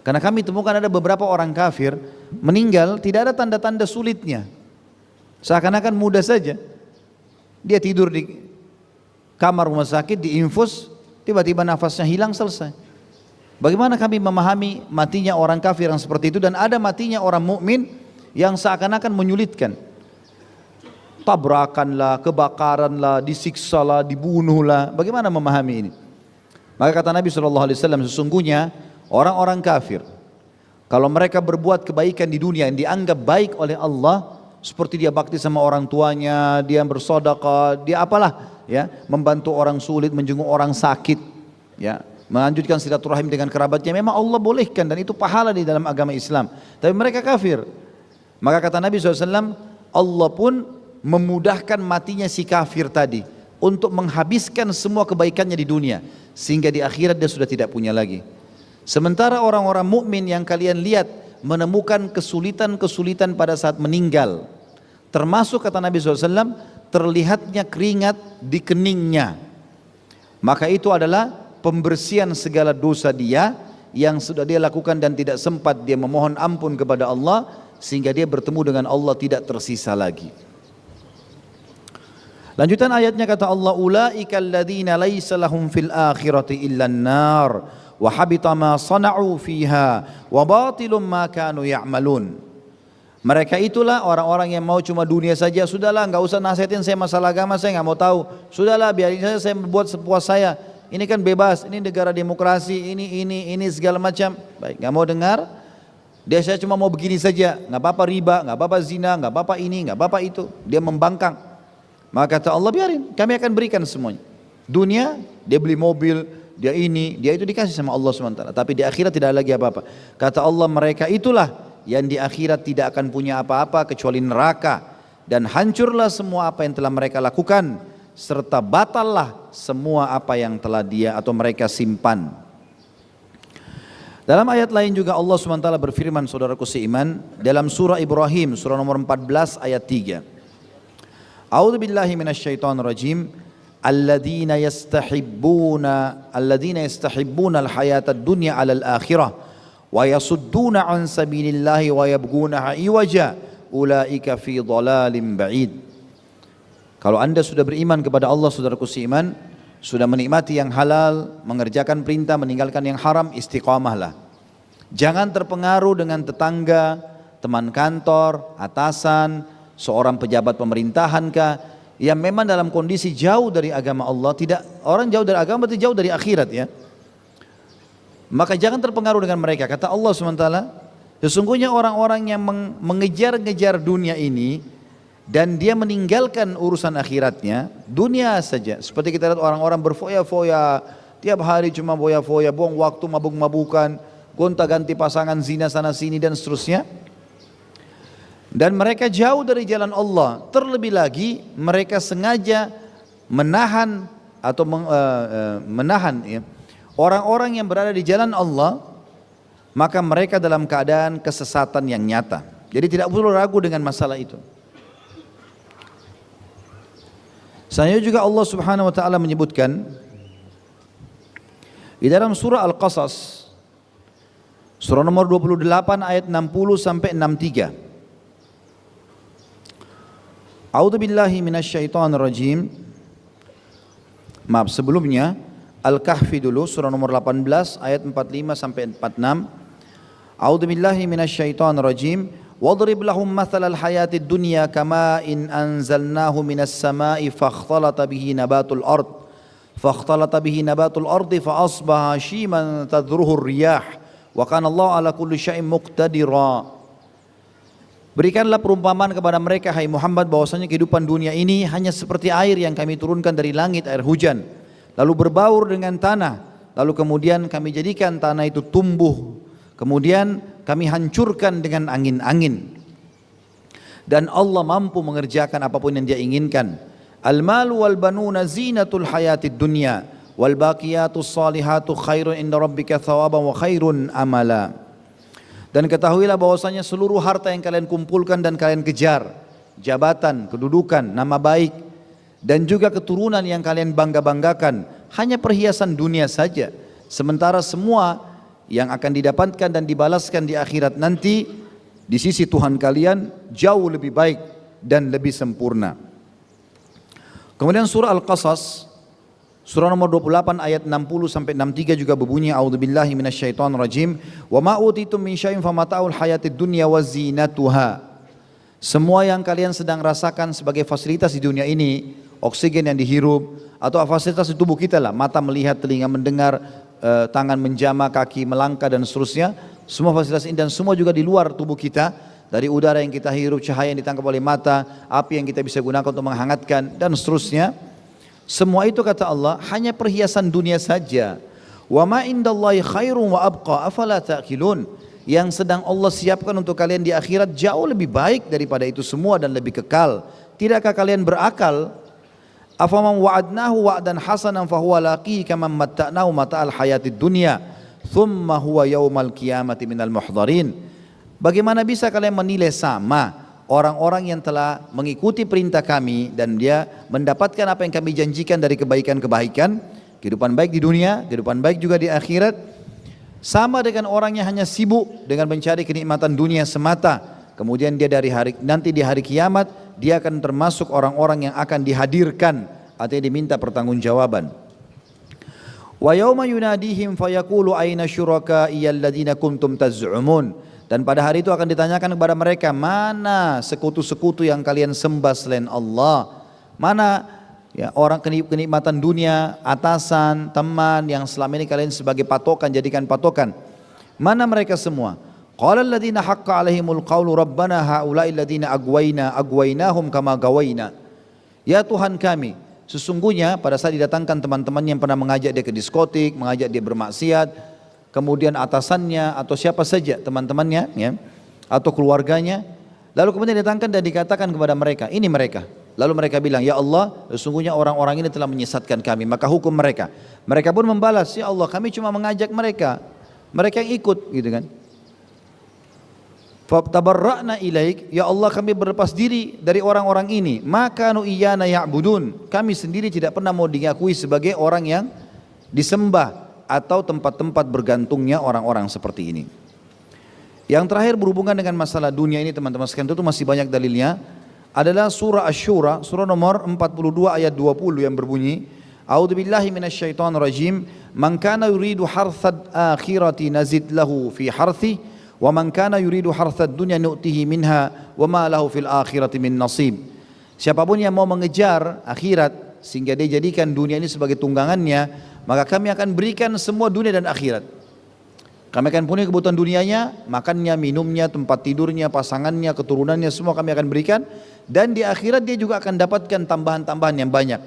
S1: Karena kami temukan ada beberapa orang kafir meninggal tidak ada tanda-tanda sulitnya, seakan-akan mudah saja. Dia tidur di kamar rumah sakit, diinfus, tiba-tiba nafasnya hilang, selesai. Bagaimana kami memahami matinya orang kafir yang seperti itu, dan ada matinya orang mukmin yang seakan-akan menyulitkan? Tabrakanlah, kebakaranlah, disiksalah, dibunuhlah. Bagaimana memahami ini? Maka kata Nabi SAW, sesungguhnya orang-orang kafir, kalau mereka berbuat kebaikan di dunia yang dianggap baik oleh Allah, seperti dia bakti sama orang tuanya, dia bersedekah, dia apalah, ya, membantu orang sulit, menjenguk orang sakit, ya, melanjutkan silaturahim dengan kerabatnya, memang Allah bolehkan dan itu pahala di dalam agama Islam. Tapi mereka kafir. Maka kata Nabi SAW, Allah pun memudahkan matinya si kafir tadi untuk menghabiskan semua kebaikannya di dunia, sehingga di akhirat dia sudah tidak punya lagi. Sementara orang-orang mukmin yang kalian lihat menemukan kesulitan-kesulitan pada saat meninggal, termasuk kata Nabi SAW, terlihatnya keringat di keningnya, maka itu adalah pembersihan segala dosa dia yang sudah dia lakukan dan tidak sempat dia memohon ampun kepada Allah, sehingga dia bertemu dengan Allah tidak tersisa lagi. Lanjutan ayatnya kata Allah, ulaika alladzina laisa lahum fil akhirati illa an-nar wa habita ma sana'u fiha wa batilum ma kanu ya'malun. Mereka itulah orang-orang yang mau cuma dunia saja. Sudahlah, enggak usah nasihatin saya masalah agama, saya enggak mau tahu. Sudahlah, biarin saja saya berbuat sepuas saya. Ini kan bebas, ini negara demokrasi, ini segala macam. Baik, enggak mau dengar. Dia saya cuma mau begini saja, enggak apa-apa riba, enggak apa-apa zina, enggak apa-apa ini, enggak apa-apa itu. Dia membangkang. Maka kata Allah, biarin, kami akan berikan semuanya. Dunia, dia beli mobil, dia ini, dia itu dikasih sama Allah SWT. Tapi di akhirat tidak lagi apa-apa. Kata Allah, mereka itulah yang di akhirat tidak akan punya apa-apa kecuali neraka. Dan hancurlah semua apa yang telah mereka lakukan, serta batallah semua apa yang telah dia atau mereka simpan. Dalam ayat lain juga Allah SWT berfirman, saudaraku seiman, dalam surah Ibrahim, surah nomor 14 ayat 3. A'udzu billahi minasyaitonir rajim. Alladzina yastahibbuna al-hayatad dunya 'alal akhirah wa yasudduna 'an sabilillahi wa yabghunaha iwaja ulaika fi dhalalin ba'id. Kalau Anda sudah beriman kepada Allah, saudaraku seiman, sudah menikmati yang halal, mengerjakan perintah, meninggalkan yang haram, istiqamahlah. Jangan terpengaruh dengan tetangga, teman kantor, atasan, seorang pejabat pemerintahan kah, yang memang dalam kondisi jauh dari agama Allah. Tidak, orang jauh dari agama berarti jauh dari akhirat, ya. Maka jangan terpengaruh dengan mereka. Kata Allah SWT, sesungguhnya orang-orang yang mengejar-ngejar dunia ini dan dia meninggalkan urusan akhiratnya, dunia saja. Seperti kita lihat orang-orang berfoya-foya, tiap hari cuma foya-foya, buang waktu mabuk-mabukan, gonta-ganti pasangan, zina sana sini dan seterusnya. Dan mereka jauh dari jalan Allah. Terlebih lagi mereka sengaja menahan atau menahan, ya, orang-orang yang berada di jalan Allah, maka mereka dalam keadaan kesesatan yang nyata. Jadi tidak perlu ragu dengan masalah itu. Selanjutnya juga Allah Subhanahu wa taala menyebutkan Di dalam surah Al-Qasas, surah nomor 28 ayat 60 sampai 63. A'udzu billahi minasyaitonir rajim. Maaf, sebelumnya Al-Kahfi dulu, surah nomor 18 ayat 45 sampai 46. A'udzu billahi minasyaitonir rajim. Wadrib lahum mathalal hayatid dunya kama'in anzalnahu minas sama'i fakhtalata bihi nabatul ard. فاختلط به نبات الأرض فأصبح هشيما تذروه الرياح وكان الله على كل شيء مقتدرا. Berikanlah perumpamaan kepada mereka, hai Muhammad, bahwasanya kehidupan dunia ini hanya seperti air yang kami turunkan dari langit, air hujan, lalu berbaur dengan tanah, lalu kemudian kami jadikan tanah itu tumbuh, kemudian kami hancurkan dengan angin-angin. Dan Allah mampu mengerjakan apapun yang Dia inginkan. Al-malu wal banuna zinatul hayatid dunya wal baqiyatus salihatu khairun inda rabbika thawaban wa khairun amala. Dan ketahuilah bahwasanya seluruh harta yang kalian kumpulkan dan kalian kejar, jabatan, kedudukan, nama baik, dan juga keturunan yang kalian bangga-banggakan, hanya perhiasan dunia saja. Sementara semua yang akan didapatkan dan dibalaskan di akhirat nanti di sisi Tuhan kalian jauh lebih baik dan lebih sempurna. Kemudian surah Al-Qasas, surah nomor 28 ayat 60 sampai 63 juga berbunyi, a'udzubillahi minasyaitonir rajim, wa ma utitum min syai'in famata'ul hayatid dunya wa zinatuha. Semua yang kalian sedang rasakan sebagai fasilitas di dunia ini, oksigen yang dihirup atau fasilitas di tubuh kita lah, mata melihat, telinga mendengar, tangan menjama, kaki melangkah dan seterusnya, semua fasilitas ini dan semua juga di luar tubuh kita. Dari udara yang kita hirup, cahaya yang ditangkap oleh mata, api yang kita bisa gunakan untuk menghangatkan dan seterusnya. Semua itu kata Allah hanya perhiasan dunia saja. Wa ma indallahi khairun wa abqa afala ta'qilun. Yang sedang Allah siapkan untuk kalian di akhirat jauh lebih baik daripada itu semua dan lebih kekal. Tidakkah kalian berakal? Afaman wa'adnahu wa'dan hasanan fahuwa laqihi kaman matta'nahu mata'al hayatid dunya thumma huwa yaumal qiyamati minal muhdharin. Bagaimana bisa kalian menilai sama orang-orang yang telah mengikuti perintah kami dan dia mendapatkan apa yang kami janjikan dari kebaikan-kebaikan, kehidupan baik di dunia, kehidupan baik juga di akhirat, sama dengan orang yang hanya sibuk dengan mencari kenikmatan dunia semata. Kemudian dia nanti di hari kiamat dia akan termasuk orang-orang yang akan dihadirkan, artinya diminta pertanggungjawaban. Wa yauma yunadihim fayaqulu aina syuraka'i alladziina kuntum taz'umun. Dan pada hari itu akan ditanyakan kepada mereka, mana sekutu-sekutu yang kalian sembah selain Allah? Mana ya orang kenikmatan dunia, atasan, teman yang selama ini kalian sebagai patokan, jadikan patokan. Mana mereka semua? Qala alladziina haqqa 'alaihimul qawlu rabbana haula'i alladziina agwainahum kama gawaina. Ya Tuhan kami, sesungguhnya pada saat didatangkan teman-teman yang pernah mengajak dia ke diskotik, mengajak dia bermaksiat, kemudian atasannya atau siapa saja teman-temannya ya, atau keluarganya, lalu kemudian datangkan dan dikatakan kepada mereka, ini mereka. Lalu mereka bilang, ya Allah, sesungguhnya orang-orang ini telah menyesatkan kami, maka hukum mereka. Mereka pun membalas, ya Allah, kami cuma mengajak mereka, mereka yang ikut, gitu kan. Fatabarra'na ilaik, ya Allah, kami berlepas diri dari orang-orang ini. Maka nu iyana ya'budun, kami sendiri tidak pernah mau diakui sebagai orang yang disembah atau tempat-tempat bergantungnya orang-orang seperti ini. Yang terakhir berhubungan dengan masalah dunia ini teman-teman sekalian, itu masih banyak dalilnya, adalah surah Asy-Syura, surah nomor 42 ayat 20 yang berbunyi, A'udzubillahi minasyaitonir rajim, man kana yuridu harthad akhirati nazid lahu fi harthi wa man kana yuridu harthad dunya nu'tihi minha wa ma lahu fil akhirati min nasib. Siapapun yang mau mengejar akhirat sehingga dia jadikan dunia ini sebagai tunggangannya, maka kami akan berikan semua dunia dan akhirat. Kami akan punya kebutuhan dunianya, makannya, minumnya, tempat tidurnya, pasangannya, keturunannya, semua kami akan berikan. Dan di akhirat dia juga akan dapatkan tambahan-tambahan yang banyak.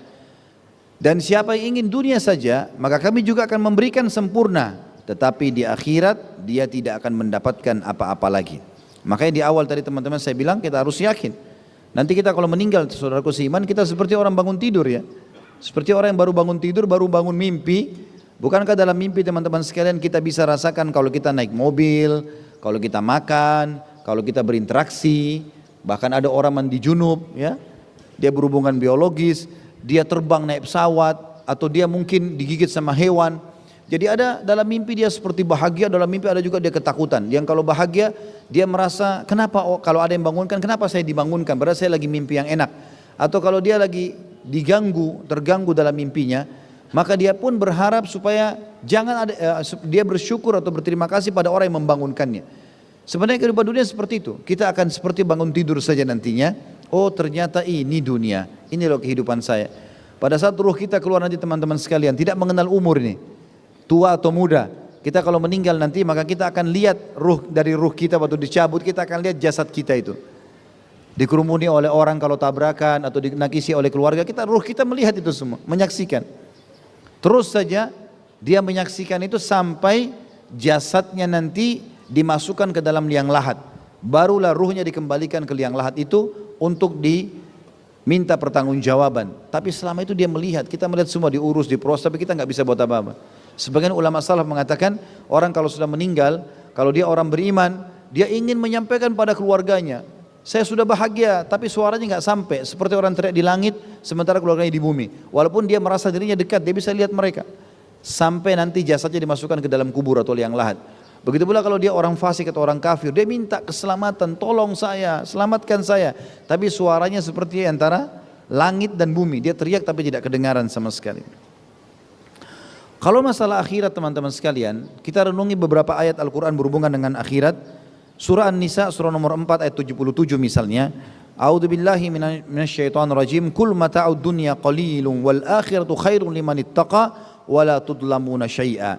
S1: Dan siapa yang ingin dunia saja, maka kami juga akan memberikan sempurna. Tetapi di akhirat dia tidak akan mendapatkan apa-apa lagi. Makanya di awal tadi teman-teman saya bilang kita harus yakin. Nanti kita kalau meninggal, saudaraku seiman, kita seperti orang bangun tidur ya. Seperti orang yang baru bangun tidur, baru bangun mimpi. Bukankah dalam mimpi teman-teman sekalian kita bisa rasakan kalau kita naik mobil, kalau kita makan, kalau kita berinteraksi, bahkan ada orang mandi junub ya, dia berhubungan biologis, dia terbang naik pesawat, atau dia mungkin digigit sama hewan. Jadi ada dalam mimpi dia seperti bahagia, dalam mimpi ada juga dia ketakutan. Yang kalau bahagia dia merasa kenapa kalau ada yang bangunkan, kenapa saya dibangunkan, padahal saya lagi mimpi yang enak. Atau kalau dia lagi diganggu, terganggu dalam mimpinya, maka dia pun berharap supaya jangan ada, dia bersyukur atau berterima kasih pada orang yang membangunkannya. Sebenarnya kehidupan dunia seperti itu. Kita akan seperti bangun tidur saja nantinya. Oh ternyata ini dunia, ini loh kehidupan saya. Pada saat ruh kita keluar nanti teman-teman sekalian, tidak mengenal umur ini, tua atau muda. Kita kalau meninggal nanti maka kita akan lihat dari ruh kita waktu dicabut, kita akan lihat jasad kita itu dikerumuni oleh orang kalau tabrakan atau dinakisi oleh keluarga, ruh kita melihat itu semua, menyaksikan. Terus saja dia menyaksikan itu sampai jasadnya nanti dimasukkan ke dalam liang lahat. Barulah ruhnya dikembalikan ke liang lahat itu untuk diminta pertanggungjawaban. Tapi selama itu dia melihat, kita melihat semua diurus, diproses, tapi kita nggak bisa buat apa-apa. Sebagian ulama salaf mengatakan orang kalau sudah meninggal, kalau dia orang beriman, dia ingin menyampaikan pada keluarganya, saya sudah bahagia, tapi suaranya nggak sampai, seperti orang teriak di langit, sementara keluarganya di bumi. Walaupun dia merasa dirinya dekat, dia bisa lihat mereka, sampai nanti jasadnya dimasukkan ke dalam kubur atau liang lahat. Begitu pula kalau dia orang fasik atau orang kafir, dia minta keselamatan, tolong saya, selamatkan saya, tapi suaranya seperti antara langit dan bumi, dia teriak tapi tidak kedengaran sama sekali. Kalau masalah akhirat teman-teman sekalian, kita renungi beberapa ayat Al-Quran berhubungan dengan akhirat. Surah An-Nisa surah nomor 4 ayat 77 misalnya, A'udzubillahi minasyaitonirrajim, kul mata'ud dunya qalilun wal akhiratu khairun liman ittaqa wa la tudlamuna syai'a.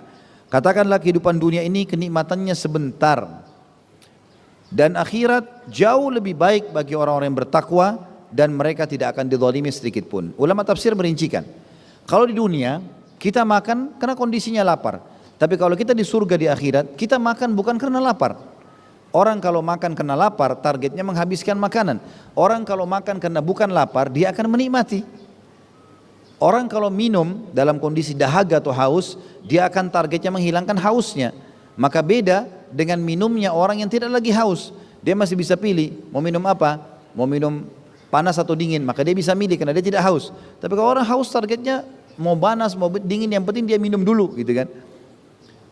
S1: Katakanlah kehidupan dunia ini kenikmatannya sebentar dan akhirat jauh lebih baik bagi orang-orang yang bertakwa dan mereka tidak akan dizalimi sedikit pun. Ulama tafsir merincikan, kalau di dunia kita makan karena kondisinya lapar, tapi kalau kita di surga di akhirat, kita makan bukan karena lapar. Orang kalau makan karena lapar, targetnya menghabiskan makanan. Orang kalau makan karena bukan lapar, dia akan menikmati. Orang kalau minum dalam kondisi dahaga atau haus, dia akan targetnya menghilangkan hausnya. Maka beda dengan minumnya orang yang tidak lagi haus. Dia masih bisa pilih, mau minum apa? Mau minum panas atau dingin, maka dia bisa milih karena dia tidak haus. Tapi kalau orang haus targetnya mau panas, mau dingin, yang penting dia minum dulu gitu kan.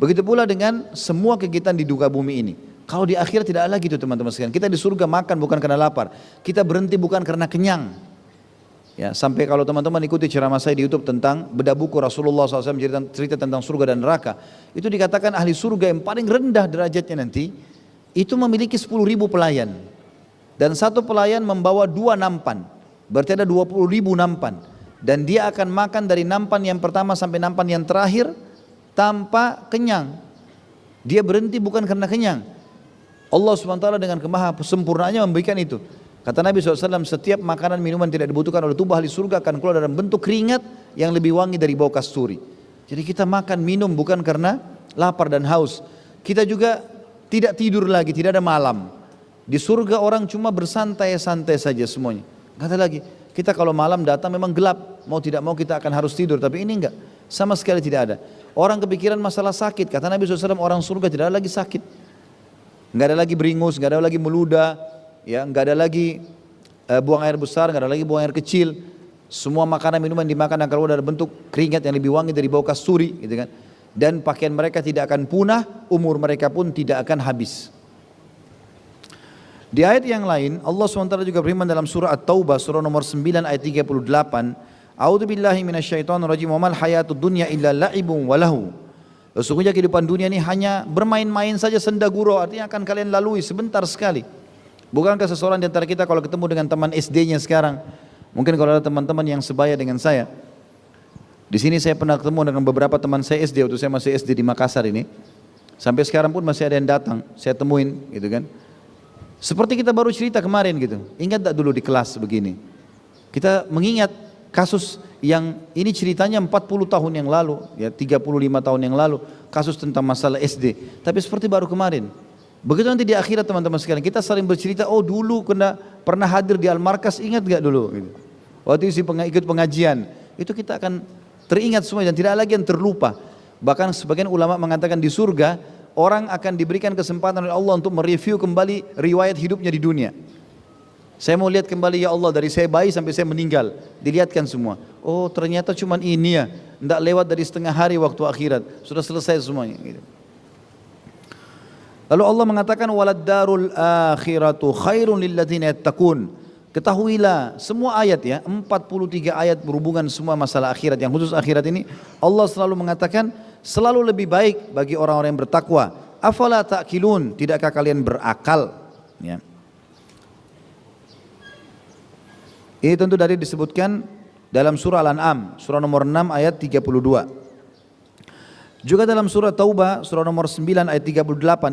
S1: Begitu pula dengan semua kegiatan di duka bumi ini. Kalau di akhirat tidak ada lagi itu teman-teman sekalian. Kita di surga makan bukan karena lapar, kita berhenti bukan karena kenyang. Ya, sampai kalau teman-teman ikuti ceramah saya di YouTube tentang bedah buku Rasulullah SAW cerita tentang surga dan neraka, itu dikatakan ahli surga yang paling rendah derajatnya nanti itu memiliki 10.000 pelayan, dan satu pelayan membawa 2 nampan, berarti ada 20.000 nampan, dan dia akan makan dari nampan yang pertama sampai nampan yang terakhir tanpa kenyang. Dia berhenti bukan karena kenyang. Allah SWT dengan kemaha sempurnaannya memberikan itu. Kata Nabi SAW, setiap makanan minuman tidak dibutuhkan oleh tubuh ahli surga akan keluar dalam bentuk keringat yang lebih wangi dari bau kasturi. Jadi kita makan minum bukan karena lapar dan haus. Kita juga tidak tidur lagi, tidak ada malam. Di surga orang cuma bersantai-santai saja semuanya. Kata lagi, kita kalau malam datang memang gelap, mau tidak mau kita akan harus tidur, tapi ini enggak, sama sekali tidak ada. Orang kepikiran masalah sakit, kata Nabi SAW, orang surga tidak ada lagi sakit, enggak ada lagi beringus, enggak ada lagi meludah, ya, enggak ada lagi buang air besar, enggak ada lagi buang air kecil. Semua makanan minuman dimakan akan keluar dari bentuk keringat yang lebih wangi dari bau kasturi, gitu kan. Dan pakaian mereka tidak akan punah, umur mereka pun tidak akan habis. Di ayat yang lain Allah SWT juga berfirman dalam surah At-Taubah surah nomor 9 ayat 38, A'udzubillahi minasyaitonirrajim, wa mal hayatud dunya illa la'ibun wa lahu. Sesungguhnya kehidupan dunia ini hanya bermain-main saja, senda gurau, artinya akan kalian lalui sebentar sekali. Bukankah seseorang di antara kita kalau ketemu dengan teman SD-nya sekarang, mungkin kalau ada teman-teman yang sebaya dengan saya, di sini saya pernah ketemu dengan beberapa teman saya SD waktu saya masih SD di Makassar ini, sampai sekarang pun masih ada yang datang, saya temuin, gitu kan. Seperti kita baru cerita kemarin gitu. Ingat tak dulu di kelas begini? Kita mengingat kasus yang ini ceritanya 40 tahun yang lalu, ya 35 tahun yang lalu, kasus tentang masalah SD. Tapi seperti baru kemarin. Begitu nanti di akhirat teman-teman sekalian, kita saling bercerita, oh dulu pernah hadir di Al-Markas, ingat gak dulu? Gitu. Waktu itu ikut pengajian, itu kita akan teringat semua dan tidak lagi yang terlupa. Bahkan sebagian ulama mengatakan di surga, orang akan diberikan kesempatan oleh Allah untuk mereview kembali riwayat hidupnya di dunia. Saya mau lihat kembali ya Allah dari saya bayi sampai saya meninggal, dilihatkan semua. Oh ternyata cuman ini ya, tidak lewat dari setengah hari waktu akhirat, sudah selesai semuanya gitu. Lalu Allah mengatakan walad darul akhiratu khairun lilladzina yattaqun. Ketahuilah semua ayat ya, 43 ayat berhubungan semua masalah akhirat, yang khusus akhirat ini Allah selalu mengatakan selalu lebih baik bagi orang-orang yang bertakwa. Afala ta'qilun, tidakkah kalian berakal? Ya. Ini tentu dari disebutkan dalam surah Al-An'am, surah nomor 6 ayat 32. Juga dalam surah Taubah, surah nomor 9 ayat 38,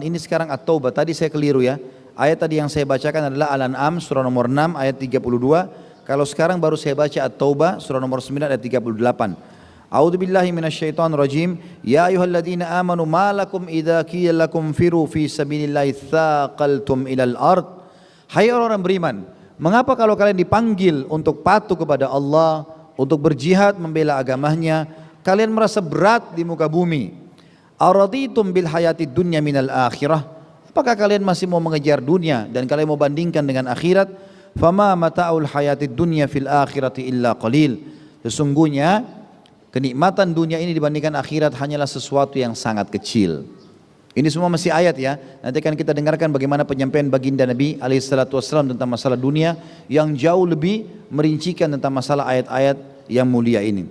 S1: ini sekarang At-Taubah, tadi saya keliru ya. Ayat tadi yang saya bacakan adalah Al-An'am surah nomor 6 ayat 32. Kalau sekarang baru saya baca At-Taubah surah nomor 9 ayat 38. A'udzubillahi minasyaitonir rajim. Ya ayyuhalladzina amanu ma lakum idza qila lakum firu fi sabilillahi tsaqaltum ilal ard. Hai orang-orang beriman, mengapa kalau kalian dipanggil untuk patuh kepada Allah, untuk berjihad membela agamanya, kalian merasa berat di muka bumi? Araditum bil hayatid dunya minal akhirah. Apakah kalian masih mau mengejar dunia dan kalian mau bandingkan dengan akhirat? Fama mata'ul hayatid dunya fil akhirati illa qalil. Sesungguhnya kenikmatan dunia ini dibandingkan akhirat hanyalah sesuatu yang sangat kecil. Ini semua masih ayat ya. Nanti akan kita dengarkan bagaimana penyampaian baginda Nabi alaihissalam tentang masalah dunia yang jauh lebih merincikan tentang masalah ayat-ayat yang mulia ini.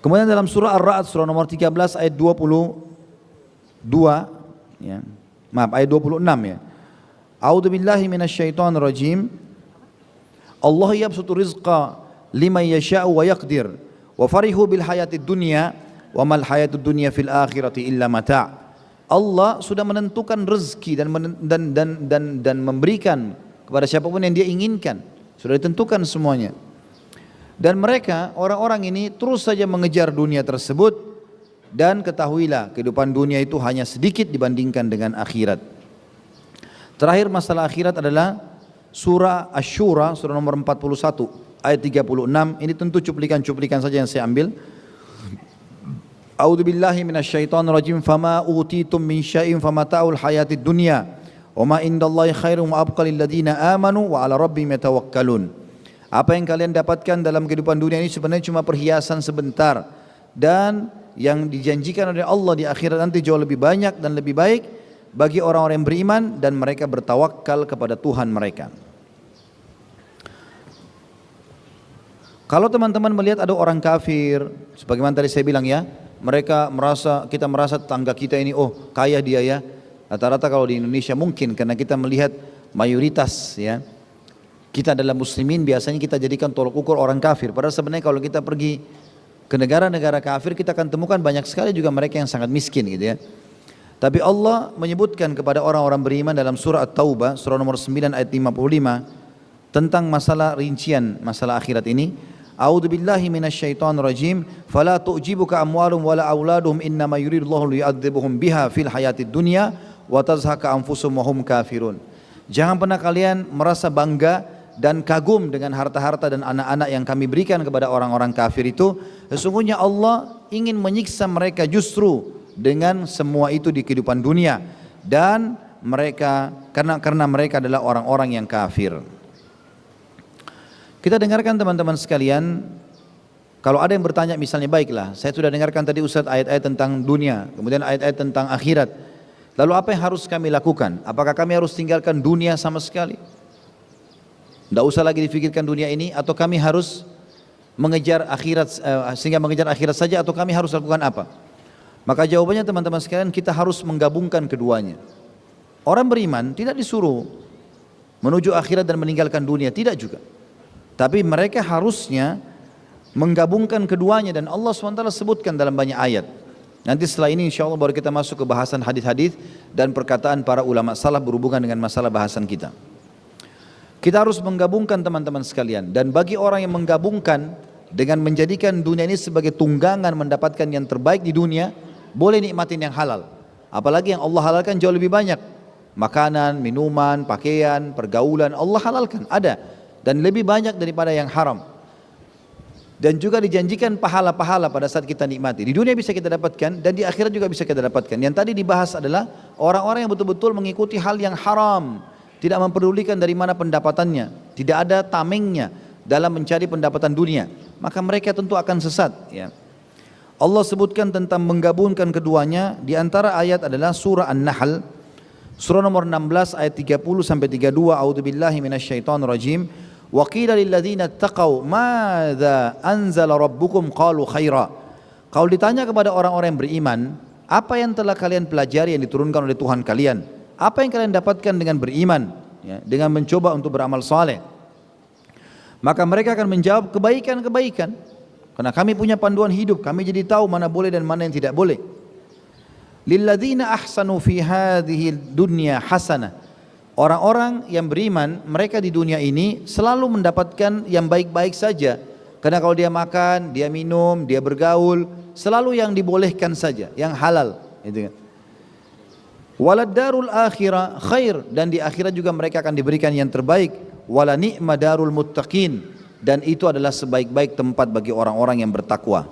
S1: Kemudian dalam surah Ar-Ra'd surah nomor 13 ayat 22 ya. Maaf, ayat 26 ya. A'udzubillahi minasyaitonir rajim. Allah yabsutu rizqa liman yasha'u wa yaqdir wa farihu bil hayatid dunya wa mal hayatud dunya fil akhirati illa mata'. Allah sudah menentukan rezeki dan memberikan kepada siapapun yang dia inginkan. Sudah ditentukan semuanya. Dan mereka orang-orang ini terus saja mengejar dunia tersebut. Dan ketahuilah kehidupan dunia itu hanya sedikit dibandingkan dengan akhirat. Terakhir masalah akhirat adalah surah Asy-Syura surah nomor 41 ayat 36. Ini tentu cuplikan-cuplikan saja yang saya ambil. A'udzubillahi minasyaitonir rajim. Fama utitum min syai'in famata'ul hayatid dunya wa ma indallahi khairum wa abqa lil ladzina amanu wa 'ala rabbihim yatawakkalun. Apa yang kalian dapatkan dalam kehidupan dunia ini sebenarnya cuma perhiasan sebentar, dan yang dijanjikan oleh Allah di akhirat nanti jauh lebih banyak dan lebih baik bagi orang-orang yang beriman dan mereka bertawakal kepada Tuhan mereka. Kalau teman-teman melihat ada orang kafir, sebagaimana tadi saya bilang ya, kita merasa tetangga kita ini, oh kaya dia ya. Rata-rata kalau di Indonesia mungkin karena kita melihat mayoritas ya, kita adalah muslimin, biasanya kita jadikan tolok ukur orang kafir. Padahal sebenarnya kalau kita pergi ke negara-negara kafir, kita akan temukan banyak sekali juga mereka yang sangat miskin gitu ya. Tapi Allah menyebutkan kepada orang-orang beriman dalam surah At-Taubah surah nomor 9 ayat 55 tentang masalah rincian masalah akhirat ini. A'udzubillahi minasyaitonir rajim. Fala tu'jibuka amwalum wala auladuhum innama yuridullahu liyu'adzibuhum biha fil hayatid dunya wa tazhaka anfusuhum wa hum kafirun. Jangan pernah kalian merasa bangga dan kagum dengan harta-harta dan anak-anak yang kami berikan kepada orang-orang kafir itu. Sesungguhnya Allah ingin menyiksa mereka justru dengan semua itu di kehidupan dunia, dan mereka karena mereka adalah orang-orang yang kafir. Kita dengarkan teman-teman sekalian, kalau ada yang bertanya misalnya, baiklah saya sudah dengarkan tadi Ustaz ayat-ayat tentang dunia, kemudian ayat-ayat tentang akhirat, lalu apa yang harus kami lakukan? Apakah kami harus tinggalkan dunia sama sekali? Tidak usah lagi difikirkan dunia ini, atau kami harus mengejar akhirat sehingga mengejar akhirat saja, atau kami harus lakukan apa? Maka jawabannya teman-teman sekalian, kita harus menggabungkan keduanya. Orang beriman tidak disuruh menuju akhirat dan meninggalkan dunia, tidak juga. Tapi mereka harusnya menggabungkan keduanya, dan Allah SWT sebutkan dalam banyak ayat. Nanti setelah ini insya Allah baru kita masuk ke bahasan hadis-hadis dan perkataan para ulama salaf berhubungan dengan masalah bahasan kita. Kita harus menggabungkan teman-teman sekalian, dan bagi orang yang menggabungkan dengan menjadikan dunia ini sebagai tunggangan mendapatkan yang terbaik di dunia, boleh nikmatin yang halal. Apalagi yang Allah halalkan jauh lebih banyak. Makanan, minuman, pakaian, pergaulan Allah halalkan, ada, dan lebih banyak daripada yang haram. Dan juga dijanjikan pahala-pahala pada saat kita nikmati. Di dunia bisa kita dapatkan, dan di akhirat juga bisa kita dapatkan. Yang tadi dibahas adalah orang-orang yang betul-betul mengikuti hal yang haram, tidak mempedulikan dari mana pendapatannya, tidak ada tamengnya dalam mencari pendapatan dunia. maka mereka tentu akan sesat, ya. Allah sebutkan tentang menggabungkan keduanya, di antara ayat adalah surah An-Nahl, surah nomor 16 ayat 30 sampai 32. A'udzubillahi minasyaitonir rajim. Wa qila lil ladzina taqaw madza anzala rabbukum qalu khaira. Kalau ditanya kepada orang-orang yang beriman, apa yang telah kalian pelajari yang diturunkan oleh Tuhan kalian? Apa yang kalian dapatkan dengan beriman, ya, dengan mencoba untuk beramal saleh? Maka mereka akan menjawab kebaikan-kebaikan. Karena kami punya panduan hidup, kami jadi tahu mana boleh dan mana yang tidak boleh. Lilladzina ahsanu fi hadhihi dunya hasanah. Orang-orang yang beriman, mereka di dunia ini selalu mendapatkan yang baik-baik saja. Karena kalau dia makan, dia minum, dia bergaul, selalu yang dibolehkan saja, yang halal, gitu kan. Walad darul akhirah khair, dan di akhirat juga mereka akan diberikan yang terbaik. Wala ni'ma darul muttaqin, dan itu adalah sebaik-baik tempat bagi orang-orang yang bertakwa.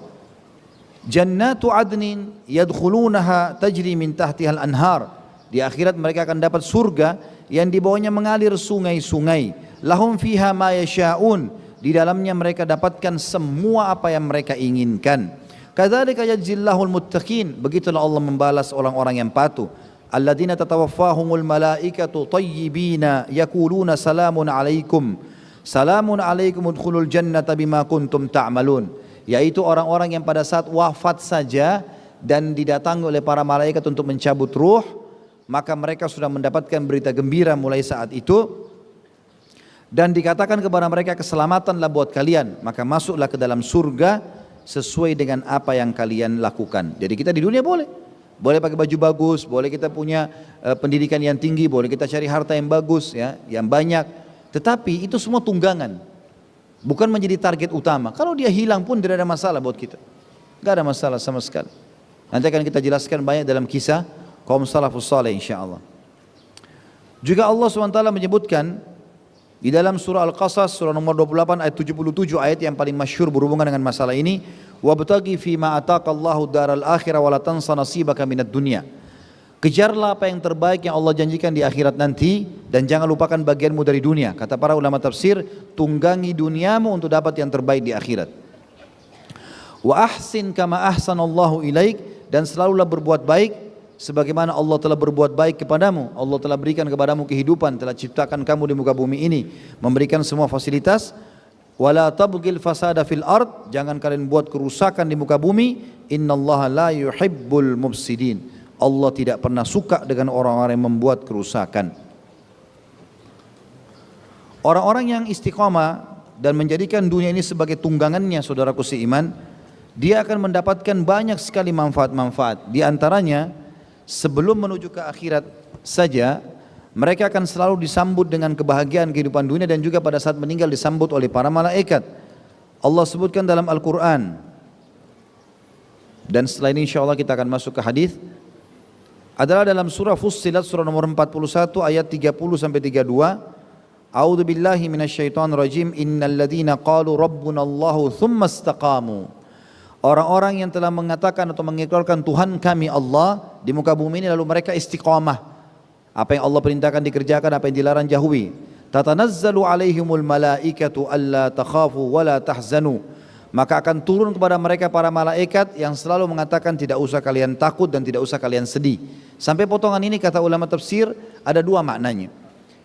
S1: Jannatu adnin yadkhulunaha tajri min tahtihal anhar. Di akhirat mereka akan dapat surga yang di bawahnya mengalir sungai-sungai. Lahum fiha ma yasha'un, di dalamnya mereka dapatkan semua apa yang mereka inginkan. Kadzalika yajzillahul muttaqin, begitulah Allah membalas orang-orang yang patuh. Alladzina tatawaffahumul malaikatu tayyibina yaquluna salamun alaikum. Salamun alaikum udkhulul jannata bima kuntum ta'malun, yaitu orang-orang yang pada saat wafat saja dan didatangi oleh para malaikat untuk mencabut ruh, maka mereka sudah mendapatkan berita gembira mulai saat itu, dan dikatakan kepada mereka keselamatanlah buat kalian, maka masuklah ke dalam surga sesuai dengan apa yang kalian lakukan. Jadi kita di dunia boleh pakai baju bagus, boleh kita punya pendidikan yang tinggi, boleh kita cari harta yang bagus, ya, yang banyak. Tetapi itu semua tunggangan, bukan menjadi target utama. Kalau dia hilang pun tidak ada masalah buat kita, tidak ada masalah sama sekali. Nanti akan kita jelaskan banyak dalam kisah kaum salafus saleh insyaallah. Juga Allah SWT menyebutkan di dalam surah Al-Qasas surah nomor 28 ayat 77, ayat yang paling masyhur berhubungan dengan masalah ini. Wabtaghi fima ataqallahu daral akhirah wa la tansa nasibaka minad dunya. Kejarlah apa yang terbaik yang Allah janjikan di akhirat nanti, dan jangan lupakan bagianmu dari dunia. Kata para ulama tafsir, tunggangi duniamu untuk dapat yang terbaik di akhirat. Wa ahsin kama ahsanallahu ilaik, dan selalulah berbuat baik sebagaimana Allah telah berbuat baik kepadamu. Allah telah berikan kepadamu kehidupan, telah ciptakan kamu di muka bumi ini, memberikan semua fasilitas. Wala tabghil fasada fil ard, jangan kalian buat kerusakan di muka bumi. Innallaha la yuhibbul mufsidin, Allah tidak pernah suka dengan orang-orang yang membuat kerusakan. Orang-orang yang istiqamah dan menjadikan dunia ini sebagai tunggangannya, saudaraku seiman, dia akan mendapatkan banyak sekali manfaat-manfaat. Di antaranya, sebelum menuju ke akhirat saja, mereka akan selalu disambut dengan kebahagiaan kehidupan dunia, dan juga pada saat meninggal disambut oleh para malaikat. Allah sebutkan dalam Al-Quran, dan setelah ini insya Allah kita akan masuk ke hadis, adalah dalam surah Fussilat surah nomor 41 ayat 30 sampai 32. A'udzu billahi minasyaitonir rajim. Innal ladzina qalu rabbunallahu tsumma istaqamu. Orang-orang yang telah mengatakan atau mengikrarkan Tuhan kami Allah di muka bumi ini, lalu mereka istiqamah. Apa yang Allah perintahkan dikerjakan, apa yang dilarang jauhi. Tatanazzalu alaihimul malaikatu alla takhafu wa la tahzanu. Maka akan turun kepada mereka para malaikat yang selalu mengatakan tidak usah kalian takut dan tidak usah kalian sedih. Sampai potongan ini kata ulama tafsir ada dua maknanya.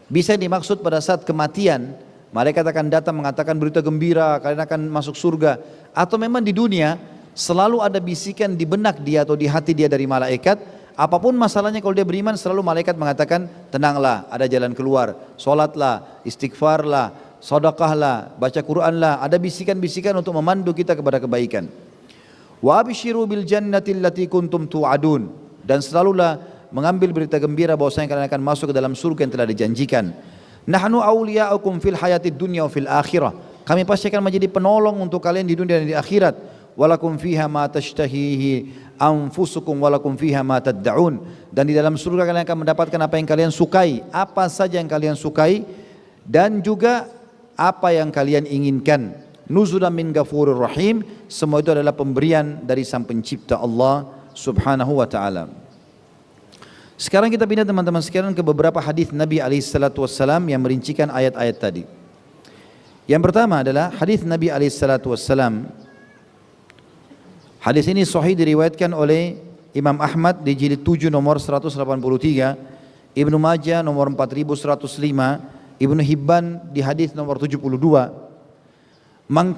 S1: Bisa dimaksud pada saat kematian, malaikat akan datang mengatakan berita gembira, kalian akan masuk surga. Atau memang di dunia selalu ada bisikan di benak dia atau di hati dia dari malaikat. Apapun masalahnya kalau dia beriman, selalu malaikat mengatakan tenanglah, ada jalan keluar, sholatlah, istighfarlah, sedekahlah, baca Qur'anlah. Ada bisikan-bisikan untuk memandu kita kepada kebaikan. Wa abshiru bil jannati allati kuntum tu'adun, dan selalulah mengambil berita gembira bahwasanya kalian akan masuk ke dalam surga yang telah dijanjikan. Nahnu awliya'ukum fil hayatid dunya wa fil akhirah. Kami pasti akan menjadi penolong untuk kalian di dunia dan di akhirat. Walakum fiha ma tashtahihi anfusukum walakum fiha ma tad'un. Dan di dalam surga kalian akan mendapatkan apa yang kalian sukai, apa saja yang kalian sukai, dan juga apa yang kalian inginkan. Nuzulan min ghafurur rahim. Semua itu adalah pemberian dari Sang Pencipta Allah Subhanahu wa ta'ala. Sekarang kita pindah teman-teman sekalian ke beberapa hadis Nabi SAW yang merincikan ayat-ayat tadi. Yang pertama adalah hadis Nabi SAW. Hadis ini sahih diriwayatkan oleh Imam Ahmad di jilid 7 nomor 183, Ibnu Majah nomor 4105, Ibnu Hibban di hadis nomor 72. Man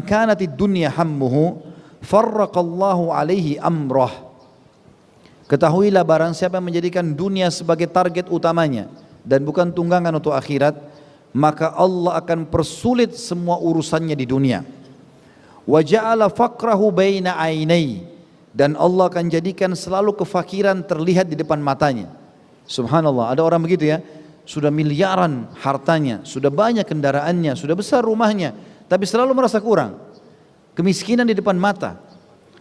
S1: kanatid dunya hammuhu farraqallahu alaihi amrah. Ketahuilah barang siapa yang menjadikan dunia sebagai target utamanya dan bukan tunggangan untuk akhirat, maka Allah akan persulit semua urusannya di dunia. Wa ja'ala faqrahu baina ainai, dan Allah akan jadikan selalu kefakiran terlihat di depan matanya. Subhanallah, ada orang begitu ya, sudah miliaran hartanya, sudah banyak kendaraannya, sudah besar rumahnya, tapi selalu merasa kurang. Kemiskinan di depan mata.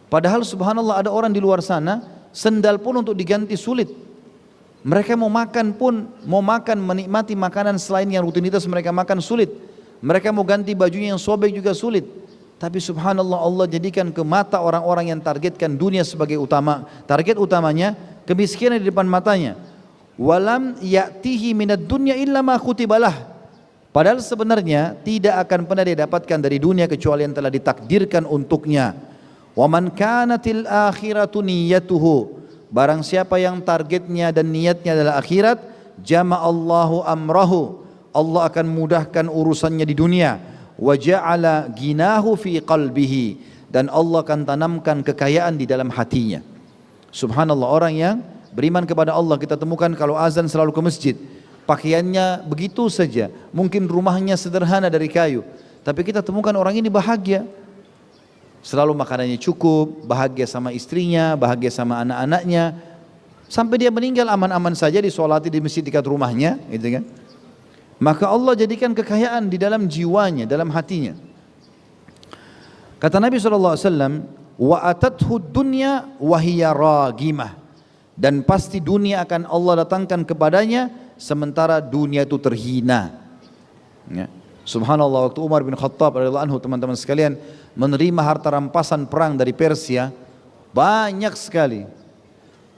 S1: Padahal subhanallah ada orang di luar sana, sendal pun untuk diganti sulit. Mereka mau makan pun, mau makan, menikmati makanan selain yang rutinitas mereka makan sulit. Mereka mau ganti bajunya yang sobek juga sulit. Tapi subhanallah Allah jadikan ke mata orang-orang yang targetkan dunia sebagai utama, target utamanya kemiskinan di depan matanya. Walam ya'tihi minad dunya illa ma khutibalah. Padahal sebenarnya tidak akan pernah dia dapatkan dari dunia kecuali yang telah ditakdirkan untuknya. Wa man kanatil akhiratu niyyatuhu, barang siapa yang targetnya dan niatnya adalah akhirat, jama'allahu amrahu, Allah akan mudahkan urusannya di dunia. Wa ja'ala ginahu fi qalbihi, dan Allah akan tanamkan kekayaan di dalam hatinya. Subhanallah, orang yang beriman kepada Allah kita temukan kalau azan selalu ke masjid, pakaiannya begitu saja, mungkin rumahnya sederhana dari kayu, tapi kita temukan orang ini bahagia. Selalu makanannya cukup, bahagia sama istrinya, bahagia sama anak-anaknya, sampai dia meninggal aman-aman saja, disolati di masjid dekat rumahnya, gitu kan. Maka Allah jadikan kekayaan di dalam jiwanya, dalam hatinya. Kata Nabi SAW, wa atathu dunya wa hiya ragimah, dan pasti dunia akan Allah datangkan kepadanya sementara dunia itu terhina. Ya. Subhanallah, waktu Umar bin Khattab radhiyallahu anhu, teman-teman sekalian, menerima harta rampasan perang dari Persia banyak sekali,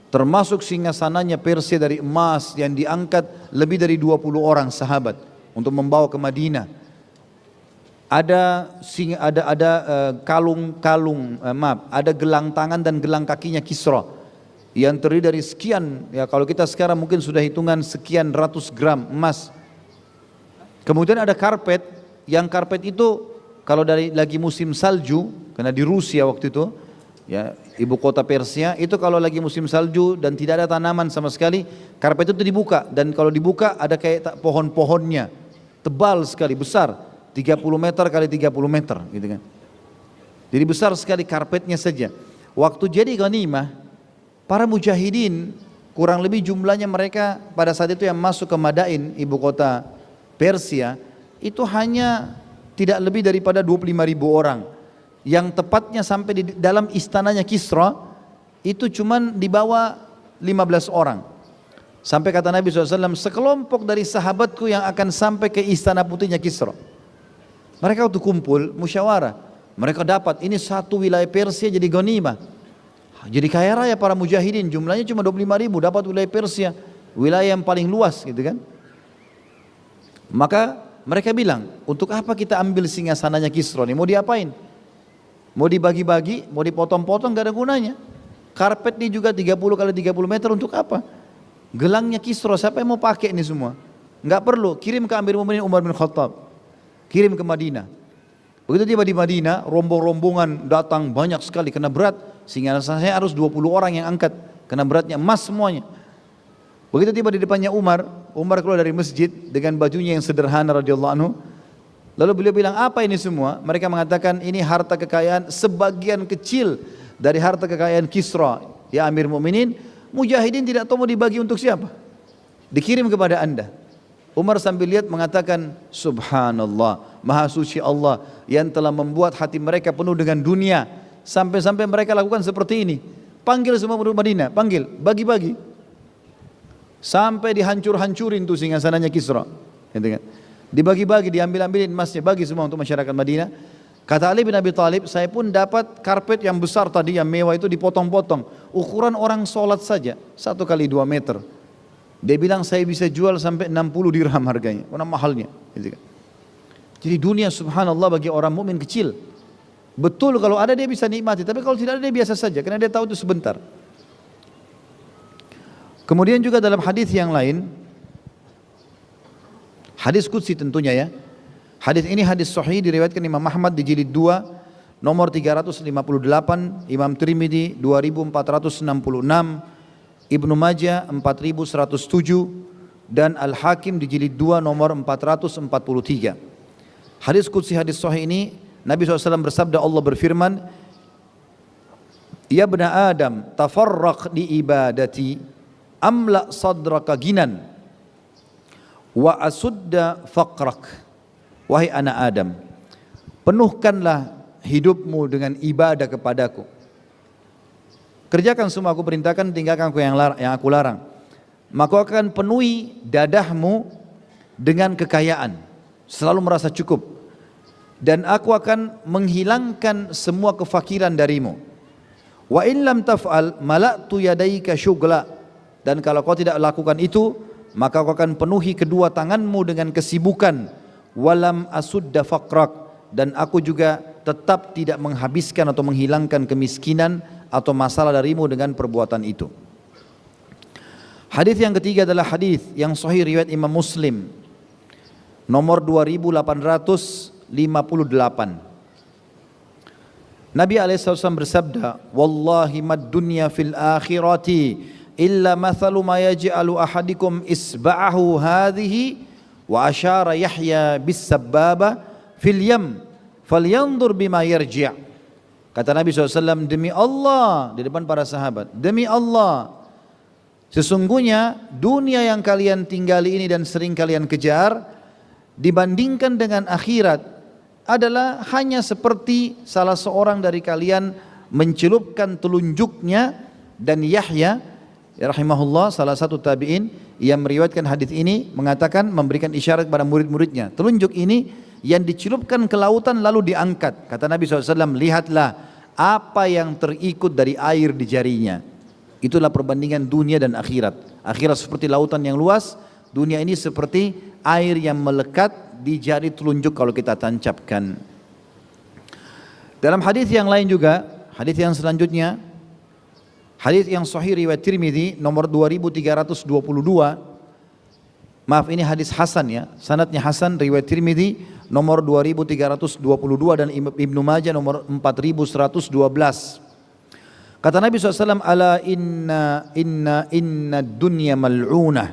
S1: termasuk singgasananya Persia dari emas yang diangkat lebih dari 20 orang sahabat untuk membawa ke Madinah. Ada ada gelang tangan dan gelang kakinya Kisra yang terdiri dari sekian, ya kalau kita sekarang mungkin sudah hitungan sekian ratus gram emas. Kemudian ada karpet, yang karpet itu kalau dari lagi musim salju, karena di Rusia waktu itu, ya ibu kota Persia, itu kalau lagi musim salju dan tidak ada tanaman sama sekali, karpet itu dibuka, dan kalau dibuka ada kayak pohon-pohonnya, tebal sekali, besar, 30 meter kali 30 meter, gitu kan. Jadi besar sekali karpetnya saja. Waktu jadi ghanimah, para mujahidin, kurang lebih jumlahnya mereka pada saat itu yang masuk ke Madain, ibu kota Persia, itu hanya tidak lebih daripada 25.000 orang. Yang tepatnya sampai di dalam istananya Kisra itu cuman dibawa 15 orang. Sampai kata Nabi SAW, sekelompok dari sahabatku yang akan sampai ke istana putihnya Kisra. Mereka waktu kumpul, musyawarah, mereka dapat ini satu wilayah Persia jadi ghanimah. Jadi kaya raya para mujahidin, jumlahnya cuma 25.000, dapat wilayah Persia, wilayah yang paling luas, gitu kan. Maka mereka bilang, untuk apa kita ambil singgasananya Kisra ini, mau diapain? Mau dibagi-bagi, mau dipotong-potong, gak ada gunanya. Karpet ini juga 30 kali 30 meter untuk apa? Gelangnya Kisra, siapa yang mau pakai ini semua? Gak perlu, kirim ke Amir Mu'minin Umar bin Khattab, kirim ke Madinah. Begitu tiba di Madinah, rombong-rombongan datang banyak sekali, kena berat, singgasananya harus 20 orang yang angkat, kena beratnya emas semuanya. Begitu tiba di depannya Umar, Umar keluar dari masjid dengan bajunya yang sederhana radhiyallahu anhu. Lalu beliau bilang, apa ini semua? Mereka mengatakan, ini harta kekayaan sebagian kecil dari harta kekayaan Kisra. Ya Amir Mu'minin, mujahidin tidak tahu mau dibagi untuk siapa, dikirim kepada anda. Umar sambil lihat mengatakan, subhanallah, maha suci Allah yang telah membuat hati mereka penuh dengan dunia, sampai-sampai mereka lakukan seperti ini. Panggil semua penduduk Madinah, panggil, bagi-bagi. Sampai dihancur-hancurin tuh singgasananya Kisra, gitu kan. Dibagi-bagi, diambil-ambilin emasnya, bagi semua untuk masyarakat Madinah. Kata Ali bin Abi Thalib, saya pun dapat karpet yang besar tadi, yang mewah itu dipotong-potong, ukuran orang sholat saja, 1 kali 2 meter. Dia bilang saya bisa jual sampai 60 dirham harganya, karena mahalnya, gitu kan. Jadi dunia subhanallah bagi orang mukmin kecil. Betul kalau ada dia bisa nikmati, tapi kalau tidak ada dia biasa saja karena dia tahu itu sebentar. Kemudian juga dalam hadis yang lain, hadis qudsi tentunya ya. Hadis ini hadis sahih diriwayatkan Imam Ahmad di jilid 2 nomor 358, Imam Tirmidzi 2466, Ibnu Majah 4107 dan Al-Hakim di jilid 2 nomor 443. Hadis qudsi hadis sahih ini Nabi SAW bersabda, Allah berfirman, Ya bena Adam, tafarraq di ibadati, amla sadraka ginan, wa asudda faqrak. Wahai anak Adam, penuhkanlah hidupmu dengan ibadah kepadaku. Kerjakan semua aku perintahkan, tinggalkan yang aku larang. Maka akan penuhi dadahmu dengan kekayaan, selalu merasa cukup. Dan aku akan menghilangkan semua kefakiran darimu. Wa in lam taf'al mala'tu yadaika syughla. Dan kalau kau tidak lakukan itu, maka kau akan penuhi kedua tanganmu dengan kesibukan. Walam asudda faqrak. Dan aku juga tetap tidak menghabiskan atau menghilangkan kemiskinan atau masalah darimu dengan perbuatan itu. Hadis yang ketiga adalah hadis yang sahih riwayat Imam Muslim nomor 2858. Nabi SAW bersabda, Wallahi mad dunya fil akhirati illa mathalu ma yaj'alu ahadikum isba'ahu hadhihi wa asyara Yahya bis sababa fil yam falyanzur bima yarji'. Kata Nabi SAW, demi Allah, di depan para sahabat, demi Allah, sesungguhnya dunia yang kalian tinggali ini dan sering kalian kejar dibandingkan dengan akhirat adalah hanya seperti salah seorang dari kalian mencelupkan telunjuknya. Dan Yahya rahimahullah, salah satu tabi'in yang meriwayatkan hadis ini, mengatakan, memberikan isyarat kepada murid-muridnya, telunjuk ini yang dicelupkan ke lautan lalu diangkat. Kata Nabi SAW, lihatlah apa yang terikut dari air di jarinya. Itulah perbandingan dunia dan akhirat. Akhirat seperti lautan yang luas, dunia ini seperti air yang melekat di jari telunjuk kalau kita tancapkan. Dalam hadis yang lain juga, hadis yang selanjutnya, hadis yang sahih riwayat Tirmidzi nomor 2322. Maaf, ini hadis hasan ya, sanadnya hasan, riwayat Tirmidzi nomor 2322 dan Ibnu Majah nomor 4112. Kata Nabi SAW, ala inna dunya mal'unah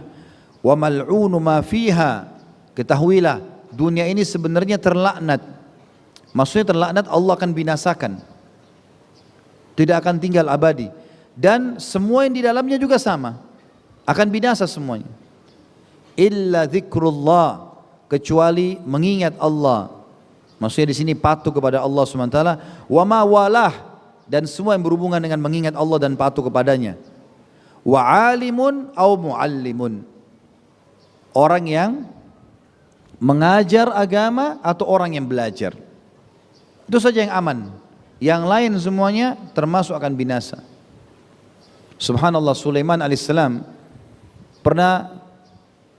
S1: wa mal'unu ma fiha. Ketahuilah, dunia ini sebenarnya terlaknat. Maksudnya terlaknat, Allah akan binasakan, tidak akan tinggal abadi. Dan semua yang di dalamnya juga sama, akan binasa semuanya. Illa dzikrullah, kecuali mengingat Allah. Maksudnya di sini patuh kepada Allah SWT. Wa ma walah, dan semua yang berhubungan dengan mengingat Allah dan patuh kepadanya. Wa alimun au muallimun, orang yang mengajar agama atau orang yang belajar. Itu saja yang aman. Yang lain semuanya termasuk akan binasa. Subhanallah, Sulaiman alaihissalam pernah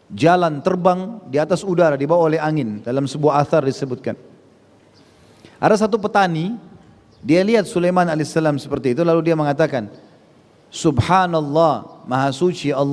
S1: jalan terbang di atas udara dibawa oleh angin. Dalam sebuah athar disebutkan, ada satu petani, dia lihat Sulaiman alaihissalam seperti itu, lalu dia mengatakan, Subhanallah, maha suci Allah